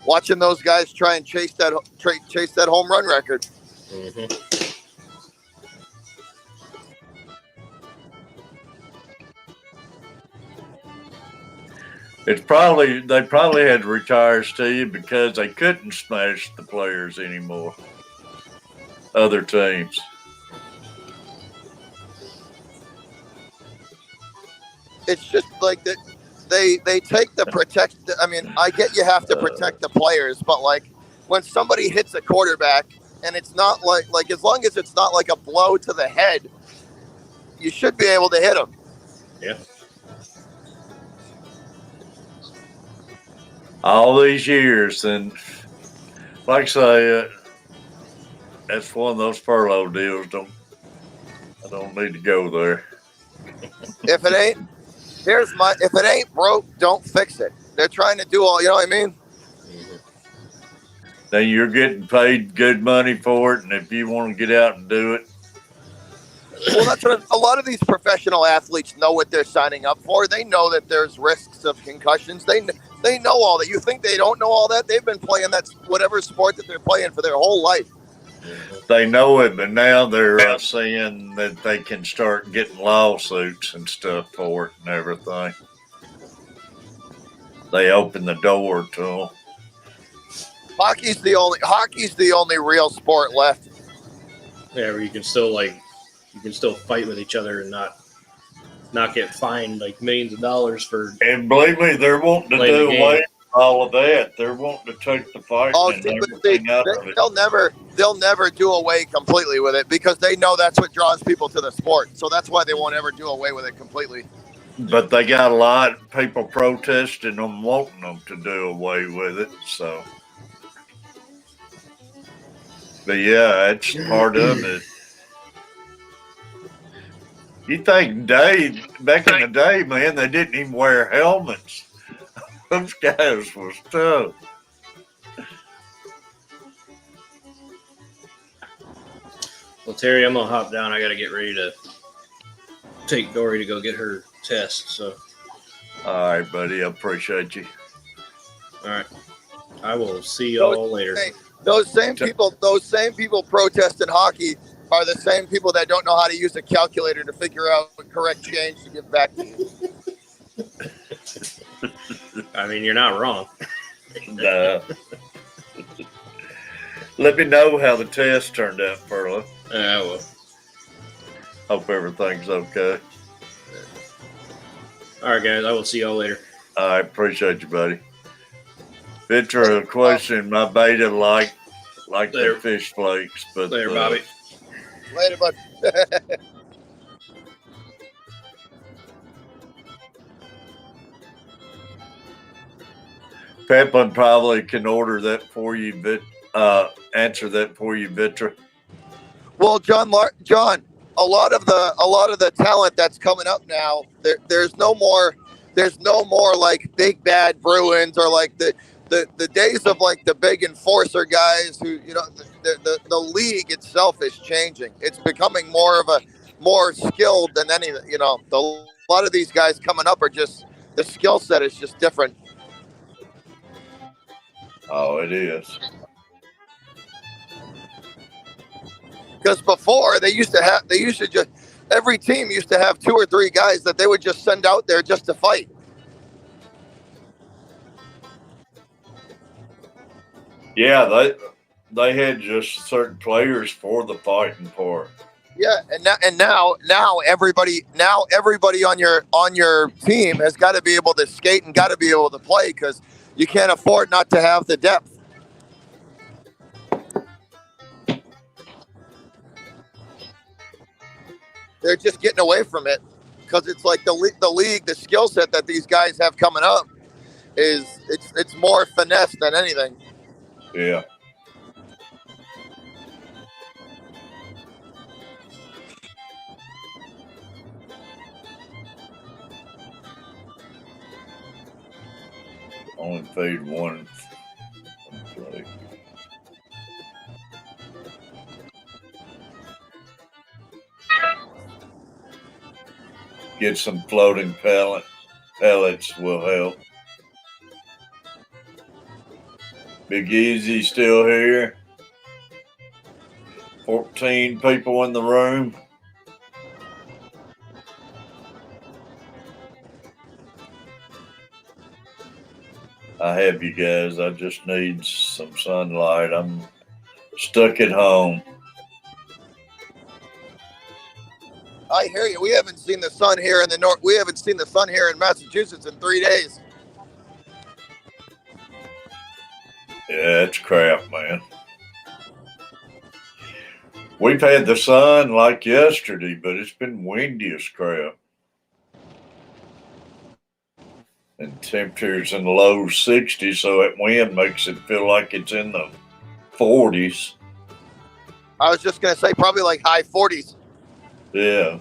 Watching those guys try and chase that home run record. Mm-hmm. They probably had to retire, Steve, because they couldn't smash the players anymore. Other teams. It's just like that. They take the protect. I mean, I get you have to protect the players, but like when somebody hits a quarterback and it's not like as long as it's not like a blow to the head, you should be able to hit them. Yeah. All these years, and like I say, that's one of those furlough deals. I don't need to go there. If it ain't broke, don't fix it. They're trying to do all, you know what I mean? Mm-hmm. Then you're getting paid good money for it, and if you want to get out and do it. Well, that's what a lot of these professional athletes know what they're signing up for. They know that there's risks of concussions. They know all that. You think they don't know all that? They've been playing that whatever sport that they're playing for their whole life. They know it, but now they're saying that they can start getting lawsuits and stuff for it and everything. They open the door to them. Hockey's the only real sport left. Yeah, where you can still fight with each other and not get fined like millions of dollars for. And believe me, they're wanting to do away with all of that. They're wanting to take the fighting Oh, and see, but everything out of it. they'll never do away completely with it because they know that's what draws people to the sport. So that's why they won't ever do away with it completely. But they got a lot of people protesting them, wanting them to do away with it. So, but yeah, it's part of it. You think back in the day, man, they didn't even wear helmets. Those guys was tough. Well, Terry, I'm gonna hop down. I gotta get ready to take Dory to go get her test. So, All right, buddy. I appreciate you. all right, I will see y'all later. Hey, those same people protesting hockey are the same people that don't know how to use a calculator to figure out what correct change to give back to you. I mean, you're not wrong. Nah. Let me know how the test turned out, Perla. Yeah, well, Hope everything's okay. all right, guys. I will see y'all later. I appreciate you, buddy. Venture a question. My beta like Later. the fish flakes, but Later, Bobby. Later, bud. Peplin probably can order that for you, answer that for you, Vitra. Well, John, a lot of the talent that's coming up now, there's no more like big bad Bruins or like the days of like the big enforcer guys who, you know, the league itself is changing. It's becoming more skilled than anything. You know, a lot of these guys coming up are just, the skill set is just different. Oh, it is. Because before every team used to have 2 or 3 guys that they would just send out there just to fight. Yeah, they had just certain players for the fighting part. Yeah, and now everybody on your team has got to be able to skate and got to be able to play because you can't afford not to have the depth. They're just getting away from it because it's like the league, the skill set that these guys have coming up it's more finesse than anything. Yeah. Only paid one play. Get some floating pellets will help. Big Easy still here. 14 people in the room. I have you guys. I just need some sunlight. I'm stuck at home. I hear you. We haven't seen the sun here in the north. We haven't seen the sun here in Massachusetts in 3 days. Yeah, it's crap, man. We've had the sun like yesterday, but it's been windy as crap. And temperatures in the low 60s, so that wind makes it feel like it's in the 40s. I was just gonna say probably like high 40s. Yeah.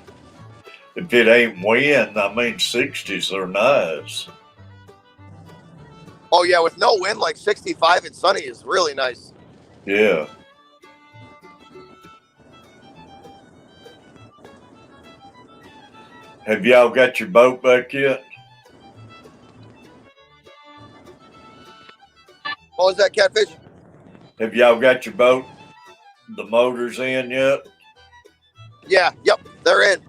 If it ain't wind, I mean 60s are nice. Oh yeah, with no wind, like 65 and sunny is really nice. Yeah. Have y'all got your boat back yet? What was that, Catfish? Have y'all got your boat, the motors in yet? Yeah, yep, they're in.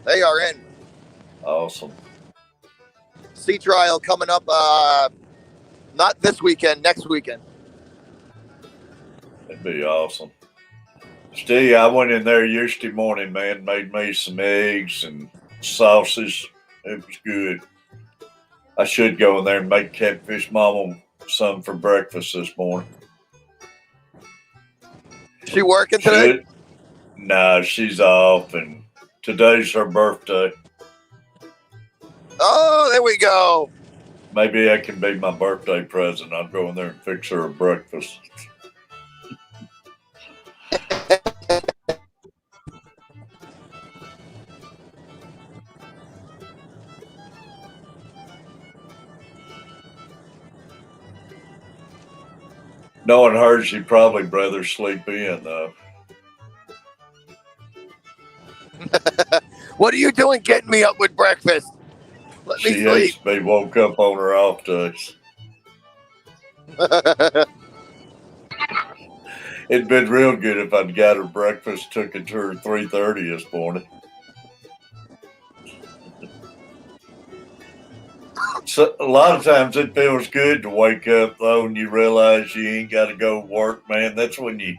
They are in. Awesome. Sea trial coming up, not this weekend, next weekend. That'd be awesome. Steve, I went in there yesterday morning, man, made me some eggs and sausage. It was good. I should go in there and make Catfish Mama some for breakfast this morning. She working today? No, she's off, and today's her birthday. Oh, there we go. Maybe that can be my birthday present. I'll go in there and fix her a breakfast. Knowing her, she'd probably rather sleep in, though. What are you doing getting me up with breakfast? Let me She sleep. hates to be woke up on her off days. It'd been real good if I'd got her breakfast, took it to her 3:30 this morning. So a lot of times it feels good to wake up though, and you realize you ain't got to go work, man. That's when you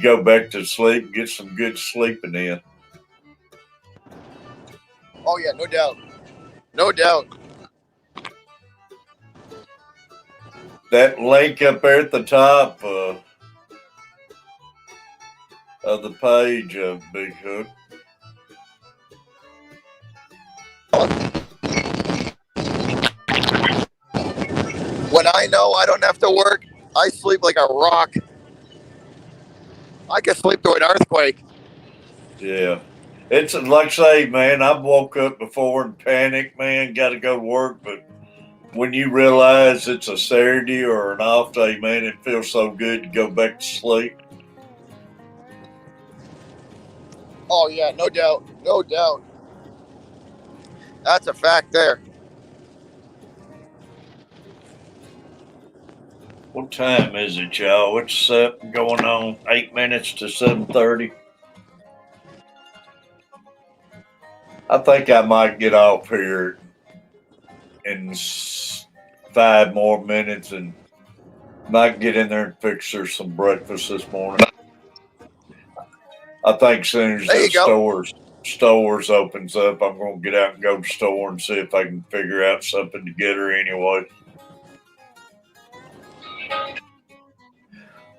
go back to sleep and get some good sleeping in. Oh yeah, no doubt. No doubt. That link up there at the top of the page of Big Hook. When I know I don't have to work, I sleep like a rock. I can sleep through an earthquake. Yeah. It's like I say, man, I've woke up before and panicked, man, got to go to work. But when you realize it's a Saturday or an off day, man, it feels so good to go back to sleep. Oh yeah, no doubt. No doubt. That's a fact there. What time is it, y'all? It's going on 8 minutes to 7:30. I think I might get off here in 5 more minutes and might get in there and fix her some breakfast this morning. I think as soon as the stores opens up, I'm going to get out and go to the store and see if I can figure out something to get her anyway.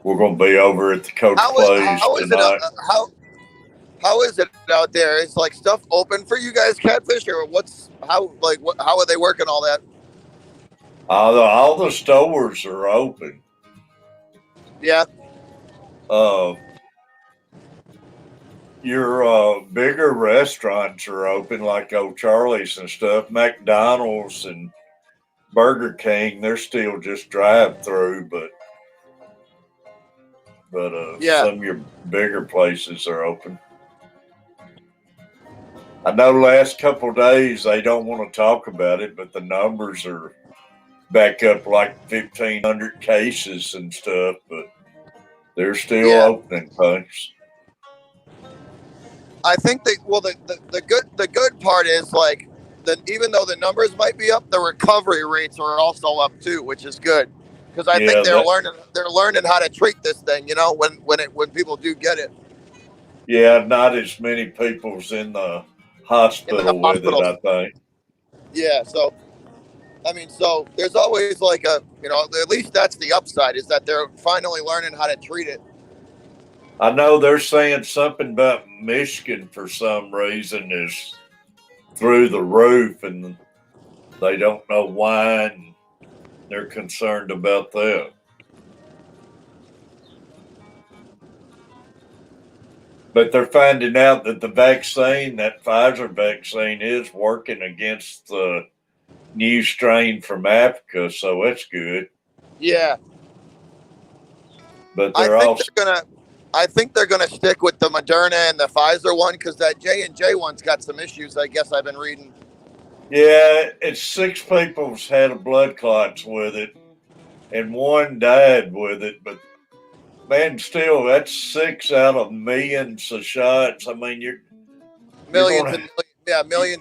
We're going to be over at the Coach Plays tonight. How is it out there? Is like stuff open for you guys, Catfish, or how are they working all that? All the stores are open. Yeah. Your bigger restaurants are open, like Old Charlie's and stuff. McDonald's and Burger King, they're still just drive-through, but some of your bigger places are open. I know the last couple of days they don't want to talk about it, but the numbers are back up like 1,500 cases and stuff, but they're still opening things. I think the good part is like even though the numbers might be up, the recovery rates are also up too, which is good because I think they're learning how to treat this thing. You know, when people do get it. Yeah, not as many people's in the hospital with it, I think. Yeah, so I mean, so there's always like at least that's the upside is that they're finally learning how to treat it. I know they're saying something about Michigan for some reason is through the roof, and they don't know why, and they're concerned about that. But they're finding out that the vaccine, that Pfizer vaccine, is working against the new strain from Africa, so that's good. Yeah. But I think they're gonna stick with the Moderna and the Pfizer one because that J&J one's got some issues. I guess I've been reading. Yeah, it's 6 people's had a blood clots with it, and 1 died with it. But man, still, that's 6 out of millions of shots. I mean, millions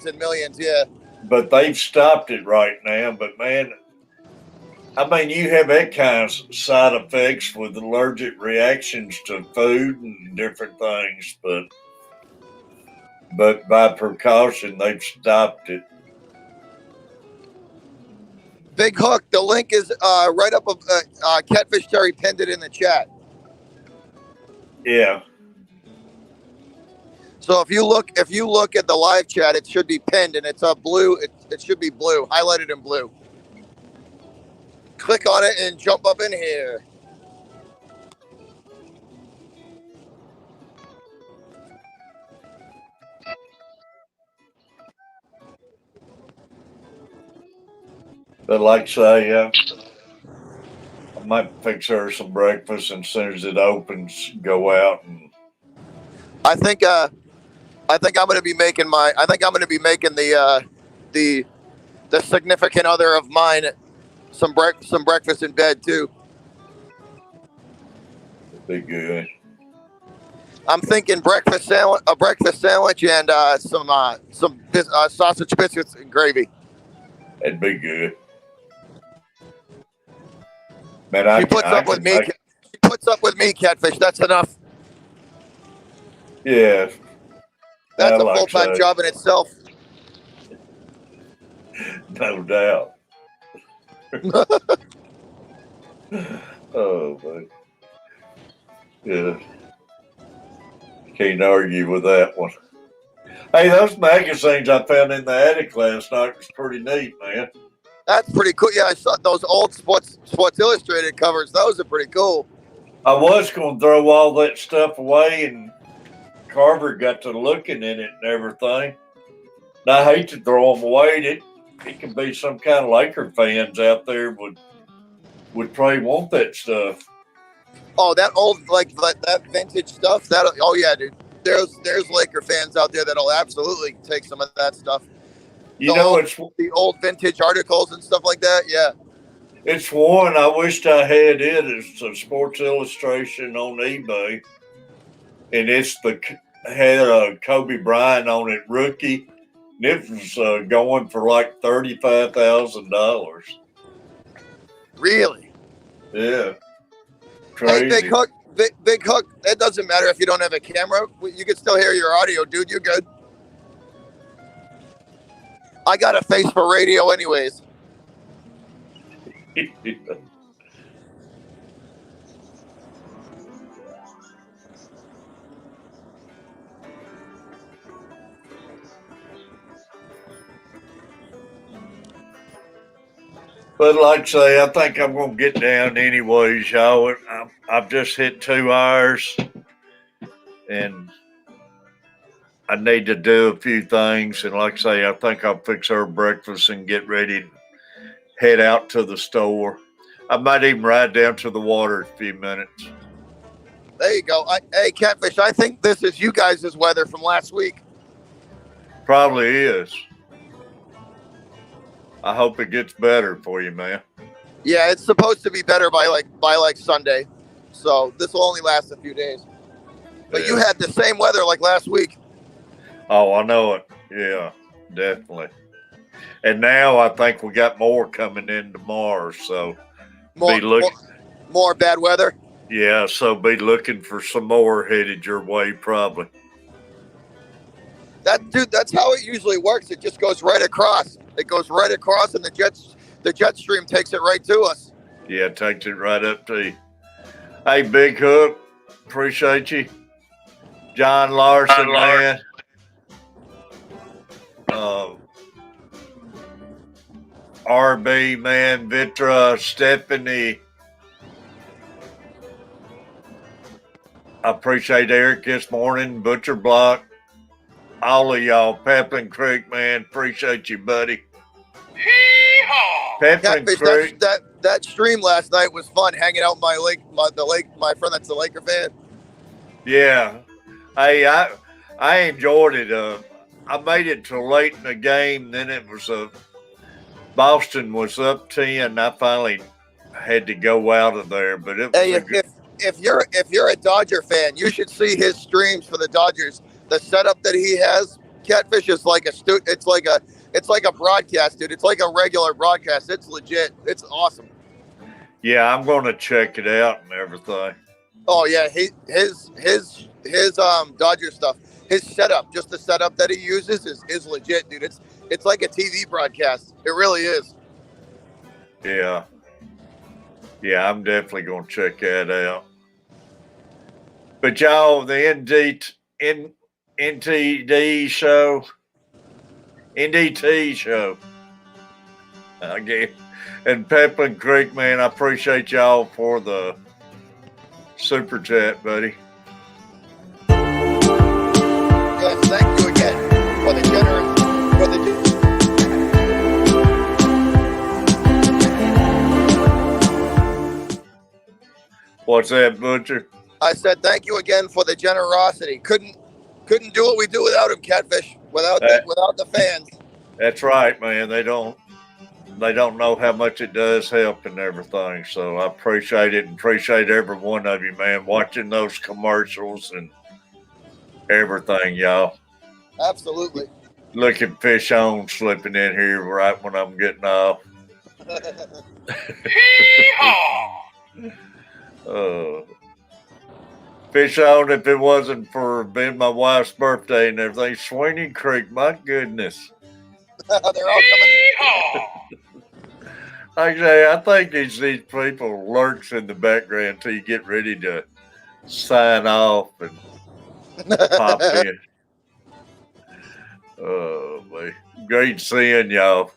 and millions. Yeah. But they've stopped it right now. But man, I mean, you have that kind of side effects with allergic reactions to food and different things, but by precaution, they've stopped it. Big Hook. The link is right up of Catfish Terry pinned it in the chat. Yeah. So if you look at the live chat, it should be pinned, and it's blue. It should be blue, highlighted in blue. Click on it and jump up in here. But like I say, I might fix her some breakfast, and as soon as it opens, go out and. I think I'm going to be making the significant other of mine some breakfast in bed too. Be good. I'm thinking a breakfast sandwich, and some sausage biscuits and gravy. It'd be good. Man, She puts up with me, Catfish. That's enough. Yeah. That's a full-time job in itself. No doubt. Oh, man. Yeah. Can't argue with that one. Hey, those magazines I found in the attic last night was pretty neat, man. That's pretty cool. Yeah, I saw those old Sports Illustrated covers. Those are pretty cool. I was going to throw all that stuff away, and Carver got to looking in it and everything. And I hate to throw them away. It could be some kind of Laker fans out there would probably want that stuff. Oh, that old that vintage stuff. Yeah, dude. There's Laker fans out there that'll absolutely take some of that stuff. It's the old vintage articles and stuff like that. Yeah, it's one I wished I had. It's a Sports Illustration on eBay, and it's had Kobe Bryant on it, rookie. And it was going for like $35,000. Really? Yeah. Crazy. Hey, Big Hook. It doesn't matter if you don't have a camera. You can still hear your audio, dude. You're good. I got a face for radio, anyways. But like I say, I think I'm going to get down anyways, y'all. I've just hit 2 hours, and I need to do a few things. And like I say, I think I'll fix her breakfast and get ready to head out to the store. I might even ride down to the water in a few minutes. There you go. Hey, Catfish, I think this is you guys' weather from last week. Probably is. I hope it gets better for you, man. Yeah, it's supposed to be better by Sunday. So this will only last a few days. But yeah. You had the same weather like last week. Oh, I know it. Yeah, definitely. And now I think we got more coming in tomorrow. So more bad weather? Yeah, so be looking for some more headed your way probably. That's how it usually works. It just goes right across. It goes right across, and the jet stream takes it right to us. Yeah, it takes it right up to you. Hey, Big Hook, appreciate you. John Larson, man. RB, man. Vitra, Stephanie. I appreciate Eric this morning. Butcher Block. All of y'all, Peplin Creek, man, appreciate you, buddy. Peplin Creek. That stream last night was fun. Hanging out by my friend that's a Laker fan. Yeah, hey, I enjoyed it. I made it till late in the game. Then it was Boston was up 10. I finally had to go out of there, but it was if you're a Dodger fan, you should see his streams for the Dodgers. The setup that he has, Catfish, is like it's like a broadcast, dude. It's like a regular broadcast. It's legit. It's awesome. Yeah, I'm going to check it out and everything. Oh yeah, his Dodger stuff, his setup, just the setup that he uses is legit, dude. It's like a TV broadcast. It really is. Yeah. Yeah, I'm definitely going to check that out. But y'all, the NTD show, NDT show, again, and Pepin Creek, man, I appreciate y'all for the super chat, buddy. Yes, thank you again for the generous, for the. What's that, Butcher? I said thank you again for the generosity. Couldn't do what we do without him, Catfish. Without the fans. That's right, man. They don't know how much it does help and everything. So I appreciate it and appreciate every one of you, man, watching those commercials and everything, y'all. Absolutely. Look at Fish on slipping in here right when I'm getting off. Fish on, if it wasn't for being my wife's birthday and everything. Sweeney Creek, my goodness. They're all coming. Like I say, I think these people lurks in the background until you get ready to sign off and pop in. Oh, man. Great seeing y'all.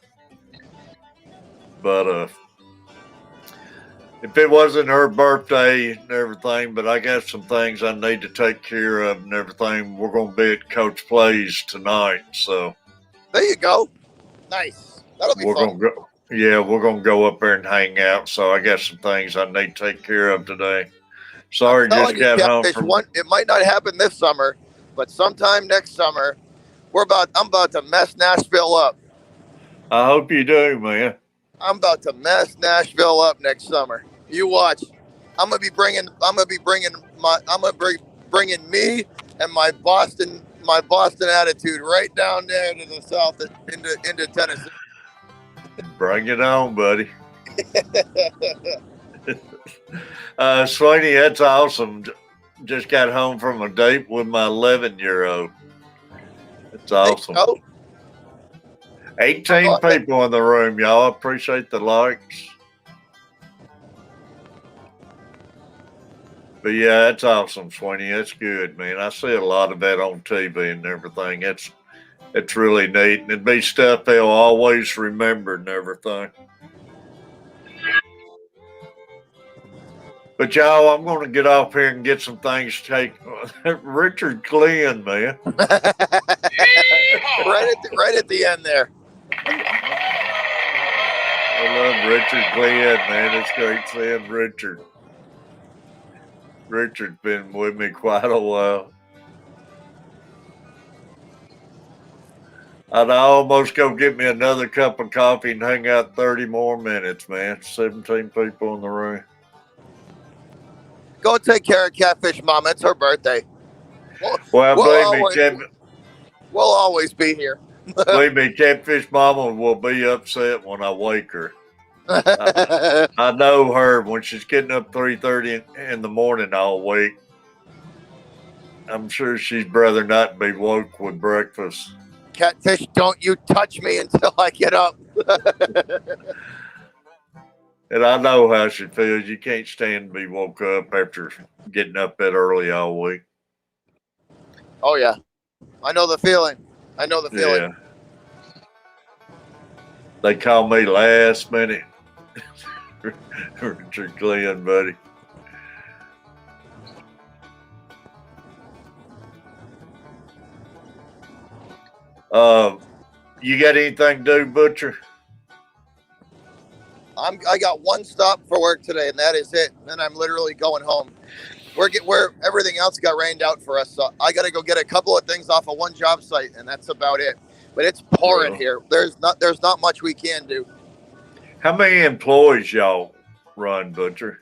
But if it wasn't her birthday and everything, but I got some things I need to take care of and everything. We're going to be at Coach Plays tonight. So there you go. Nice. That'll be fun. We're going to go up there and hang out. So I got some things I need to take care of today. Sorry, just got home from it might not happen this summer, but sometime next summer, I'm about to mess Nashville up. I hope you do, man. I'm about to mess Nashville up next summer. You watch. I'm gonna be bringing me and my Boston attitude right down there to the south into Tennessee. Bring it on, buddy. Sweeney, that's awesome. Just got home from a date with my 11-year-old. That's awesome. 18 people in the room, y'all. I appreciate the likes. But yeah, that's awesome, Sweeney. That's good, man. I see a lot of that on TV and everything. It's really neat. And it'd be stuff they'll always remember and everything. But y'all, I'm going to get off here and get some things taken. Richard Glenn, man. right at the end there. I love Richard Glenn, man. It's great seeing Richard. Richard's been with me quite a while. I'd almost go get me another cup of coffee and hang out 30 more minutes, man. 17 people in the room. Go take care of Catfish Mama. It's her birthday. We'll always be here. Believe me, Catfish Mama will be upset when I wake her. I know her when she's getting up 3:30 in the morning all week. I'm sure she'd rather not be woke with breakfast. Catfish, don't you touch me until I get up. And I know how she feels. You can't stand to be woke up after getting up that early all week. Oh, yeah. I know the feeling. Yeah. They call me last minute. Richard Glenn, buddy. You got anything to do, Butcher? I got one stop for work today, and that is it. Then I'm literally going home. Where everything else got rained out for us, so I got to go get a couple of things off of one job site, and that's about it. But it's pouring here. There's not much we can do. How many employees y'all run, Butcher?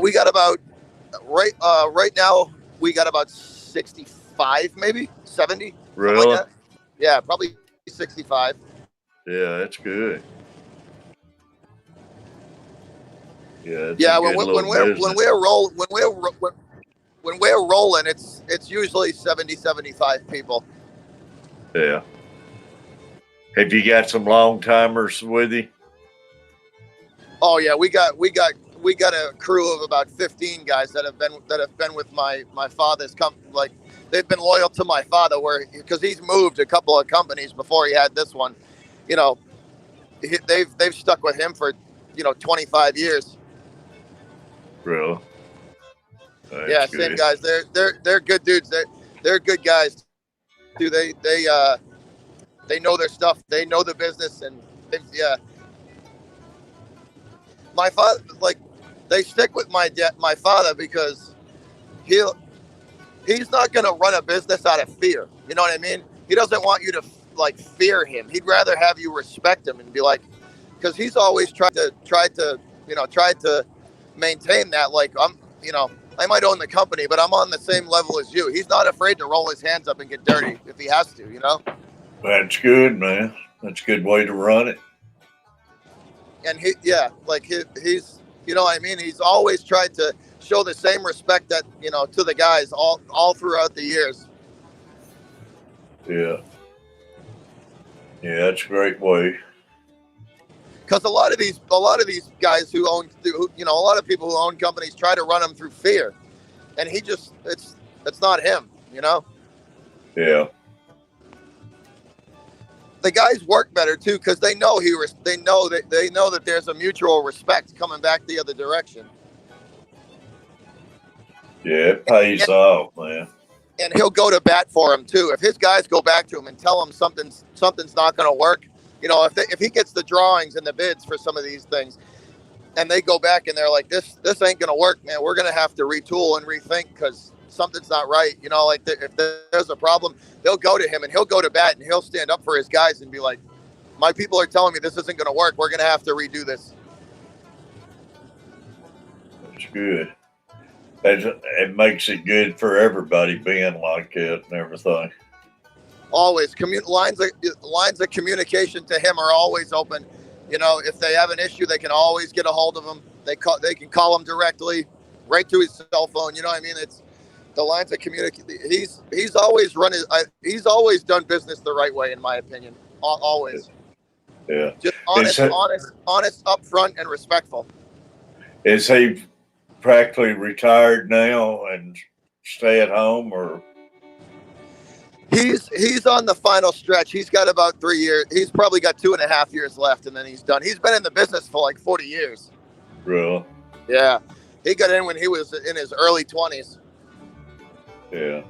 We got about right now we got about 65, maybe 70. Really? Like yeah, probably 65. Yeah, that's good. Yeah, when we're rolling, it's usually 70, 75 people. Yeah. Have you got some long timers with you? Oh yeah, we got a crew of about 15 guys that have been with my father's company. Like they've been loyal to my father, because he's moved a couple of companies before he had this one. You know, they've stuck with him for 25 years. Really? Yeah, That's same good. guys. They're good dudes. They're good guys too. They know their stuff. They know the business, and yeah. My father, like, they stick with my father because he's not going to run a business out of fear. You know what I mean? He doesn't want you to like fear him. He'd rather have you respect him and be like, because he's always tried to maintain that. Like I might own the company, but I'm on the same level as you. He's not afraid to roll his hands up and get dirty if he has to. That's good, man. That's a good way to run it. And he's what I mean. He's always tried to show the same respect that to the guys all throughout the years. Yeah. Yeah, that's a great way. Because a lot of these guys who own, a lot of people who own companies try to run them through fear, and it's not him. Yeah. The guys work better too because they know that there's a mutual respect coming back the other direction. Yeah, it pays off, man. And he'll go to bat for him too. If his guys go back to him and tell him something's not going to work, if he gets the drawings and the bids for some of these things, and they go back and they're like, this ain't going to work, man. We're going to have to retool and rethink because something's not right. If there's a problem, they'll go to him and he'll go to bat and he'll stand up for his guys and be like, my people are telling me this isn't going to work. We're going to have to redo this. That's good. It makes it good for everybody being like it and everything. Always lines of communication to him are always open. If they have an issue, they can always get a hold of him. They can call him directly, right to his cell phone. You know what I mean? It's the lines of communication. He's always he's always done business the right way, in my opinion. Always. Yeah. Just honest, upfront, and respectful. Is he practically retired now and stay at home, or? He's on the final stretch. He's got about 3 years. He's probably got 2.5 years left, and then he's done. He's been in the business for like 40 years. Really? Yeah. He got in when he was in his early 20s. Yeah.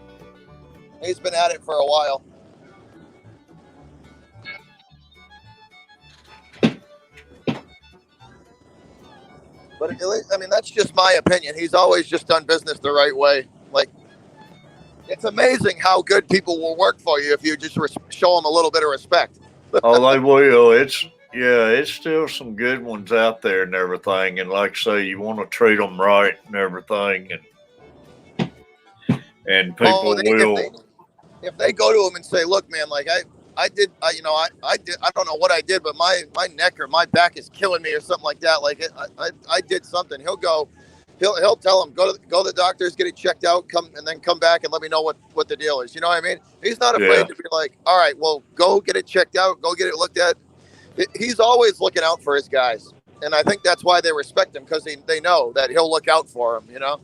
He's been at it for a while. But I mean, that's just my opinion. He's always just done business the right way. Like, it's amazing how good people will work for you if you just show them a little bit of respect. Oh, they will. It's still some good ones out there and everything. And like I say, you want to treat them right and everything. And people will. If they go to him and say, look, man, like I did, I don't know what I did, but my neck or my back is killing me or something like that. Like I did something. He'll tell him, go to the doctors, get it checked out, come back and let me know what the deal is. You know what I mean? He's not afraid to be like, all right, well, go get it checked out, go get it looked at. He's always looking out for his guys. And I think that's why they respect him, because they know that he'll look out for them,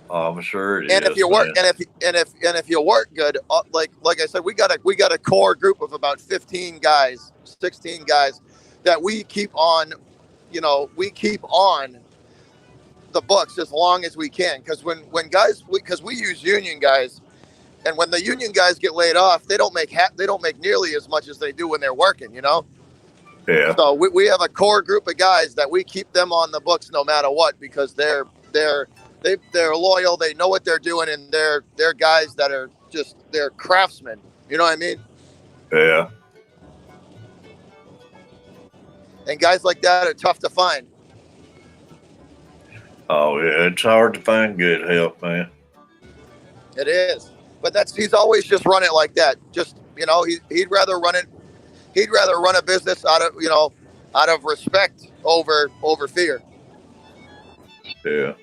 I'm sure it and is, if you work, man. if you work good, like I said, we got a core group of about 15 guys, 16 guys that we keep on the books as long as we can. Because because we use union guys, and when the union guys get laid off, they don't make nearly as much as they do when they're working. Yeah. So we have a core group of guys that we keep them on the books no matter what, because they're loyal, they know what they're doing, and they're guys that are they're craftsmen. You know what I mean? Yeah. And guys like that are tough to find. Oh yeah, it's hard to find good help, man. It is, but he's always just run it like that. Just he'd rather run a business out of respect over fear. Yeah.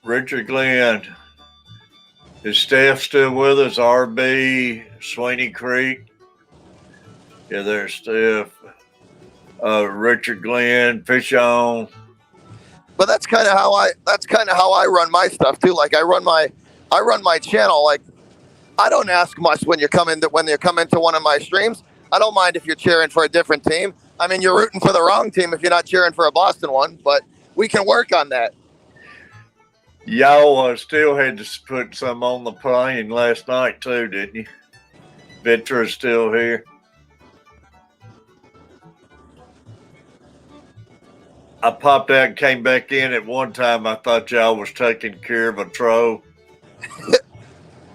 Richard Glenn, is Steph still with us? RB, Sweeney Creek? Yeah, there's Steph, Richard Glenn, Fish on. But that's kind of how I run my stuff too. Like I run my channel. Like I don't ask much when you come into one of my streams. I don't mind if you're cheering for a different team. I mean, you're rooting for the wrong team if you're not cheering for a Boston one, but we can work on that. Y'all still had to put some on the plane last night too, didn't you? Ventra's still here. I popped out and came back in at one time. I thought y'all was taking care of a troll.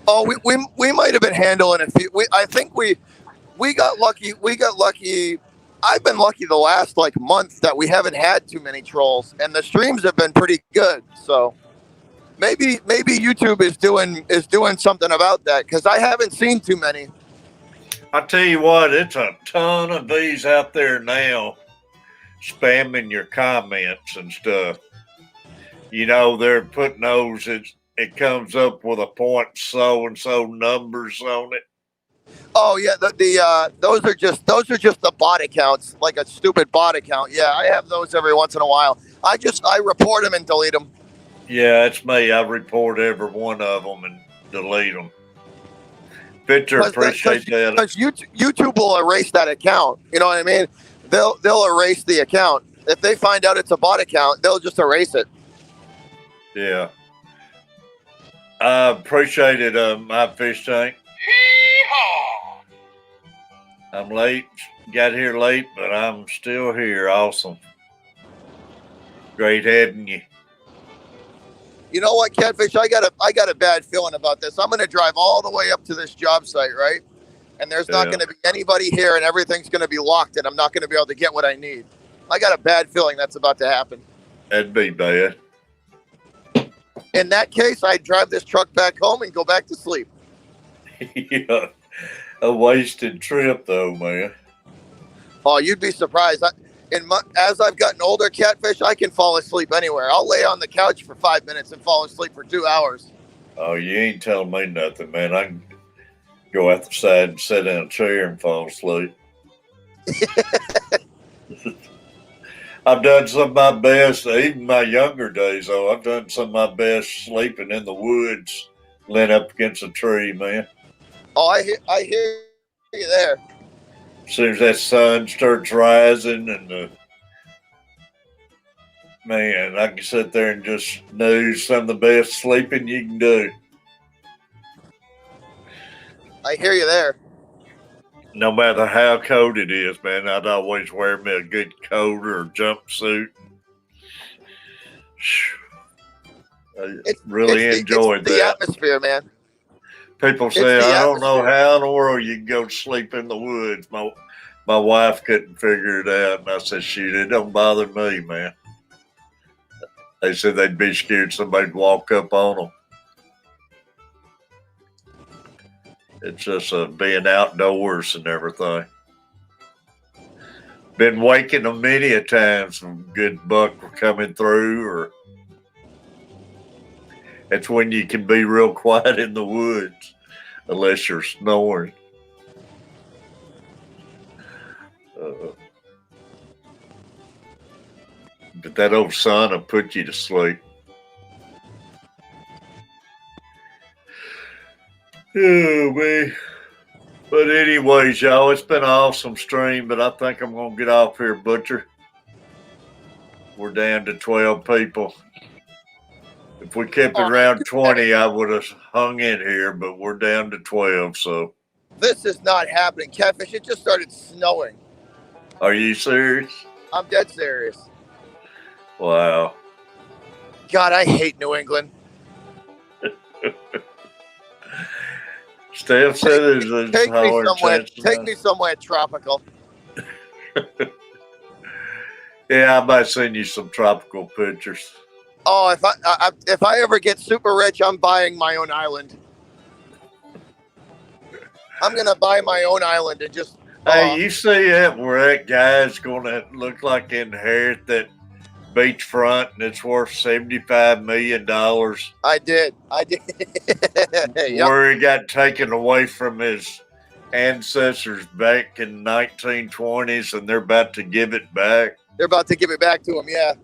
Oh, we might have been handling a few. I think we got lucky. We got lucky. I've been lucky the last month that we haven't had too many trolls, and the streams have been pretty good. So maybe YouTube is doing something about that because I haven't seen too many. I tell you what, it's a ton of these out there now, spamming your comments and stuff. You know, they're putting those. It comes up with a point so and so numbers on it. Oh yeah, those are just the bot accounts, like a stupid bot account. Yeah, I have those every once in a while. I report them and delete them. Yeah, it's me. I report every one of them and delete them. Victor, appreciate that. Because YouTube will erase that account. You know what I mean? They'll erase the account. If they find out it's a bot account, they'll just erase it. Yeah. I appreciate it, my fish tank. Hee-haw! I'm late. Got here late, but I'm still here. Awesome. Great having you. You know what, Catfish? I got a bad feeling about this. I'm going to drive all the way up to this job site, right? And there's not going to be anybody here, and everything's going to be locked, and I'm not going to be able to get what I need. I got a bad feeling that's about to happen. That'd be bad. In that case, I'd drive this truck back home and go back to sleep. Yeah. A wasted trip, though, man. Oh, you'd be surprised. As I've gotten older, Catfish, I can fall asleep anywhere. I'll lay on the couch for 5 minutes and fall asleep for 2 hours. Oh, you ain't telling me nothing, man. I can go out the side and sit in a chair and fall asleep. I've done some of my best, even my younger days, though. I've done some of my best sleeping in the woods, laying up against a tree, man. Oh, I hear you there. As soon as that sun starts rising and man, I can sit there and just snooze. Some of the best sleeping you can do. I hear you there. No matter how cold it is, man, I'd always wear me a good coat or jumpsuit. I really enjoyed the that. atmosphere, man. People say, I don't know how in the world you can go to sleep in the woods. My wife couldn't figure it out. And I said, shoot, it don't bother me, man. They said they'd be scared somebody'd walk up on them. It's just being outdoors and everything. Been waking them many a time. Some good buck were coming through, or it's when you can be real quiet in the woods, unless you're snoring. But that old sun will put you to sleep. Oh, man. But anyways, y'all, it's been an awesome stream, but I think I'm going to get off here, Butcher. We're down to 12 people. If we kept it around 20, I would have hung in here, but we're down to 12, so. This is not happening, Catfish. It just started snowing. Are you serious? I'm dead serious. Wow. God, I hate New England. Steph said there's take me somewhere tropical. Yeah, I might send you some tropical pictures. Oh, if I ever get super rich, I'm buying my own island. I'm gonna buy my own island and just. Hey, you see that where that guy's gonna look like inherit that beachfront and it's worth $75 million? I did. Yep. Where he got taken away from his ancestors back in 1920s, and they're about to give it back. They're about to give it back to them. Yeah.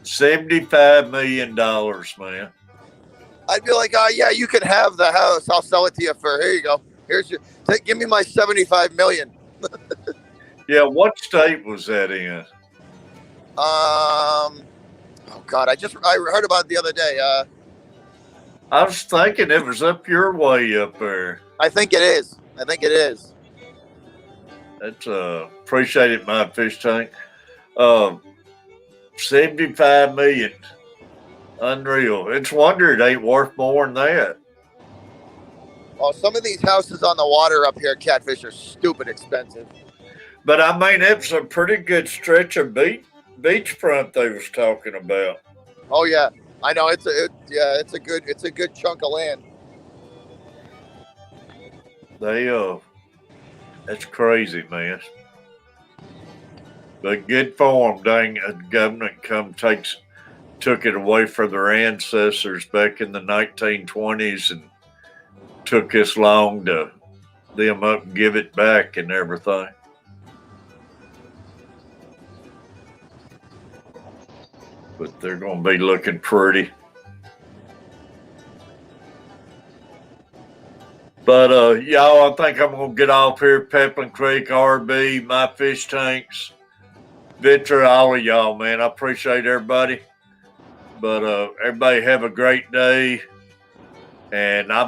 $75 million, man. I'd be like, oh yeah, you can have the house. I'll sell it to you for. Here you go. Give me my 75 million. Yeah, what state was that in? Oh God, I heard about it the other day. I was thinking it was up your way up there. I think it is. That's appreciate it, my fish tank. 75 million. Unreal. It's a wonder it ain't worth more than that. Oh, some of these houses on the water up here, Catfish, are stupid expensive. But I mean, it's a pretty good stretch of beachfront they was talking about. Oh yeah, I know it's a good chunk of land. That's crazy, man. But good for them. Dang, the government took it away from their ancestors back in the 1920s and took this long to them up and give it back and everything. But they're going to be looking pretty. But y'all, I think I'm going to get off here. Pepin Creek, RB, my fish tanks, Victor, all of y'all, man. I appreciate everybody. But everybody have a great day. And I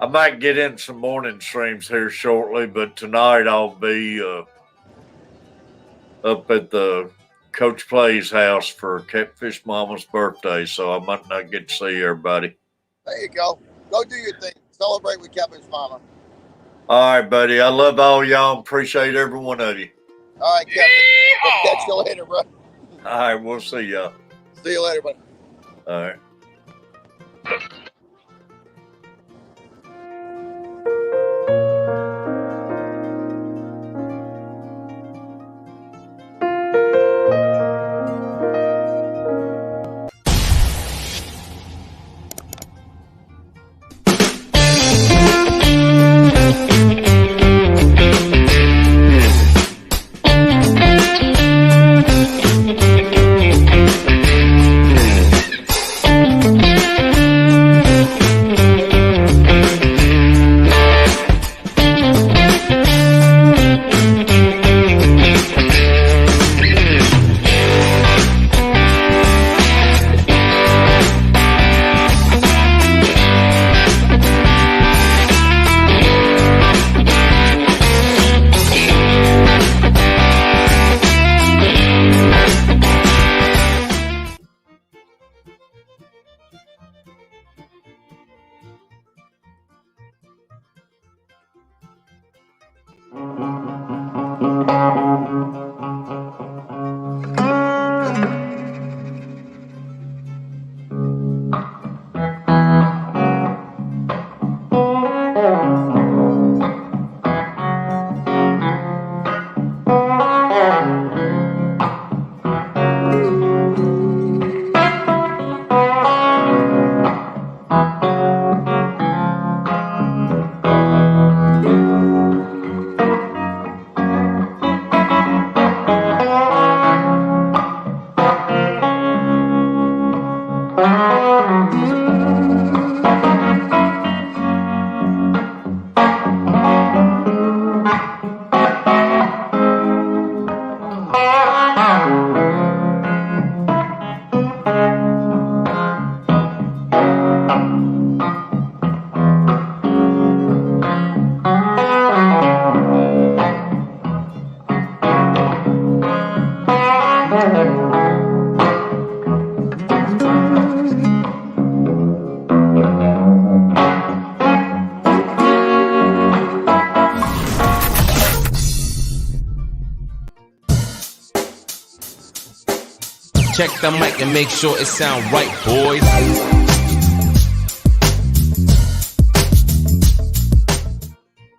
might get in some morning streams here shortly, but tonight I'll be up at the Coach Play's house for Catfish Mama's birthday, so I might not get to see everybody. There you go. Go do your thing. Celebrate with Catfish Mama. All right, buddy. I love all y'all. Appreciate every one of you. All right, Catfish. We'll catch you later, bro. All right, we'll see y'all. See you later, buddy. All right. Check the mic and make sure it sound right, boys.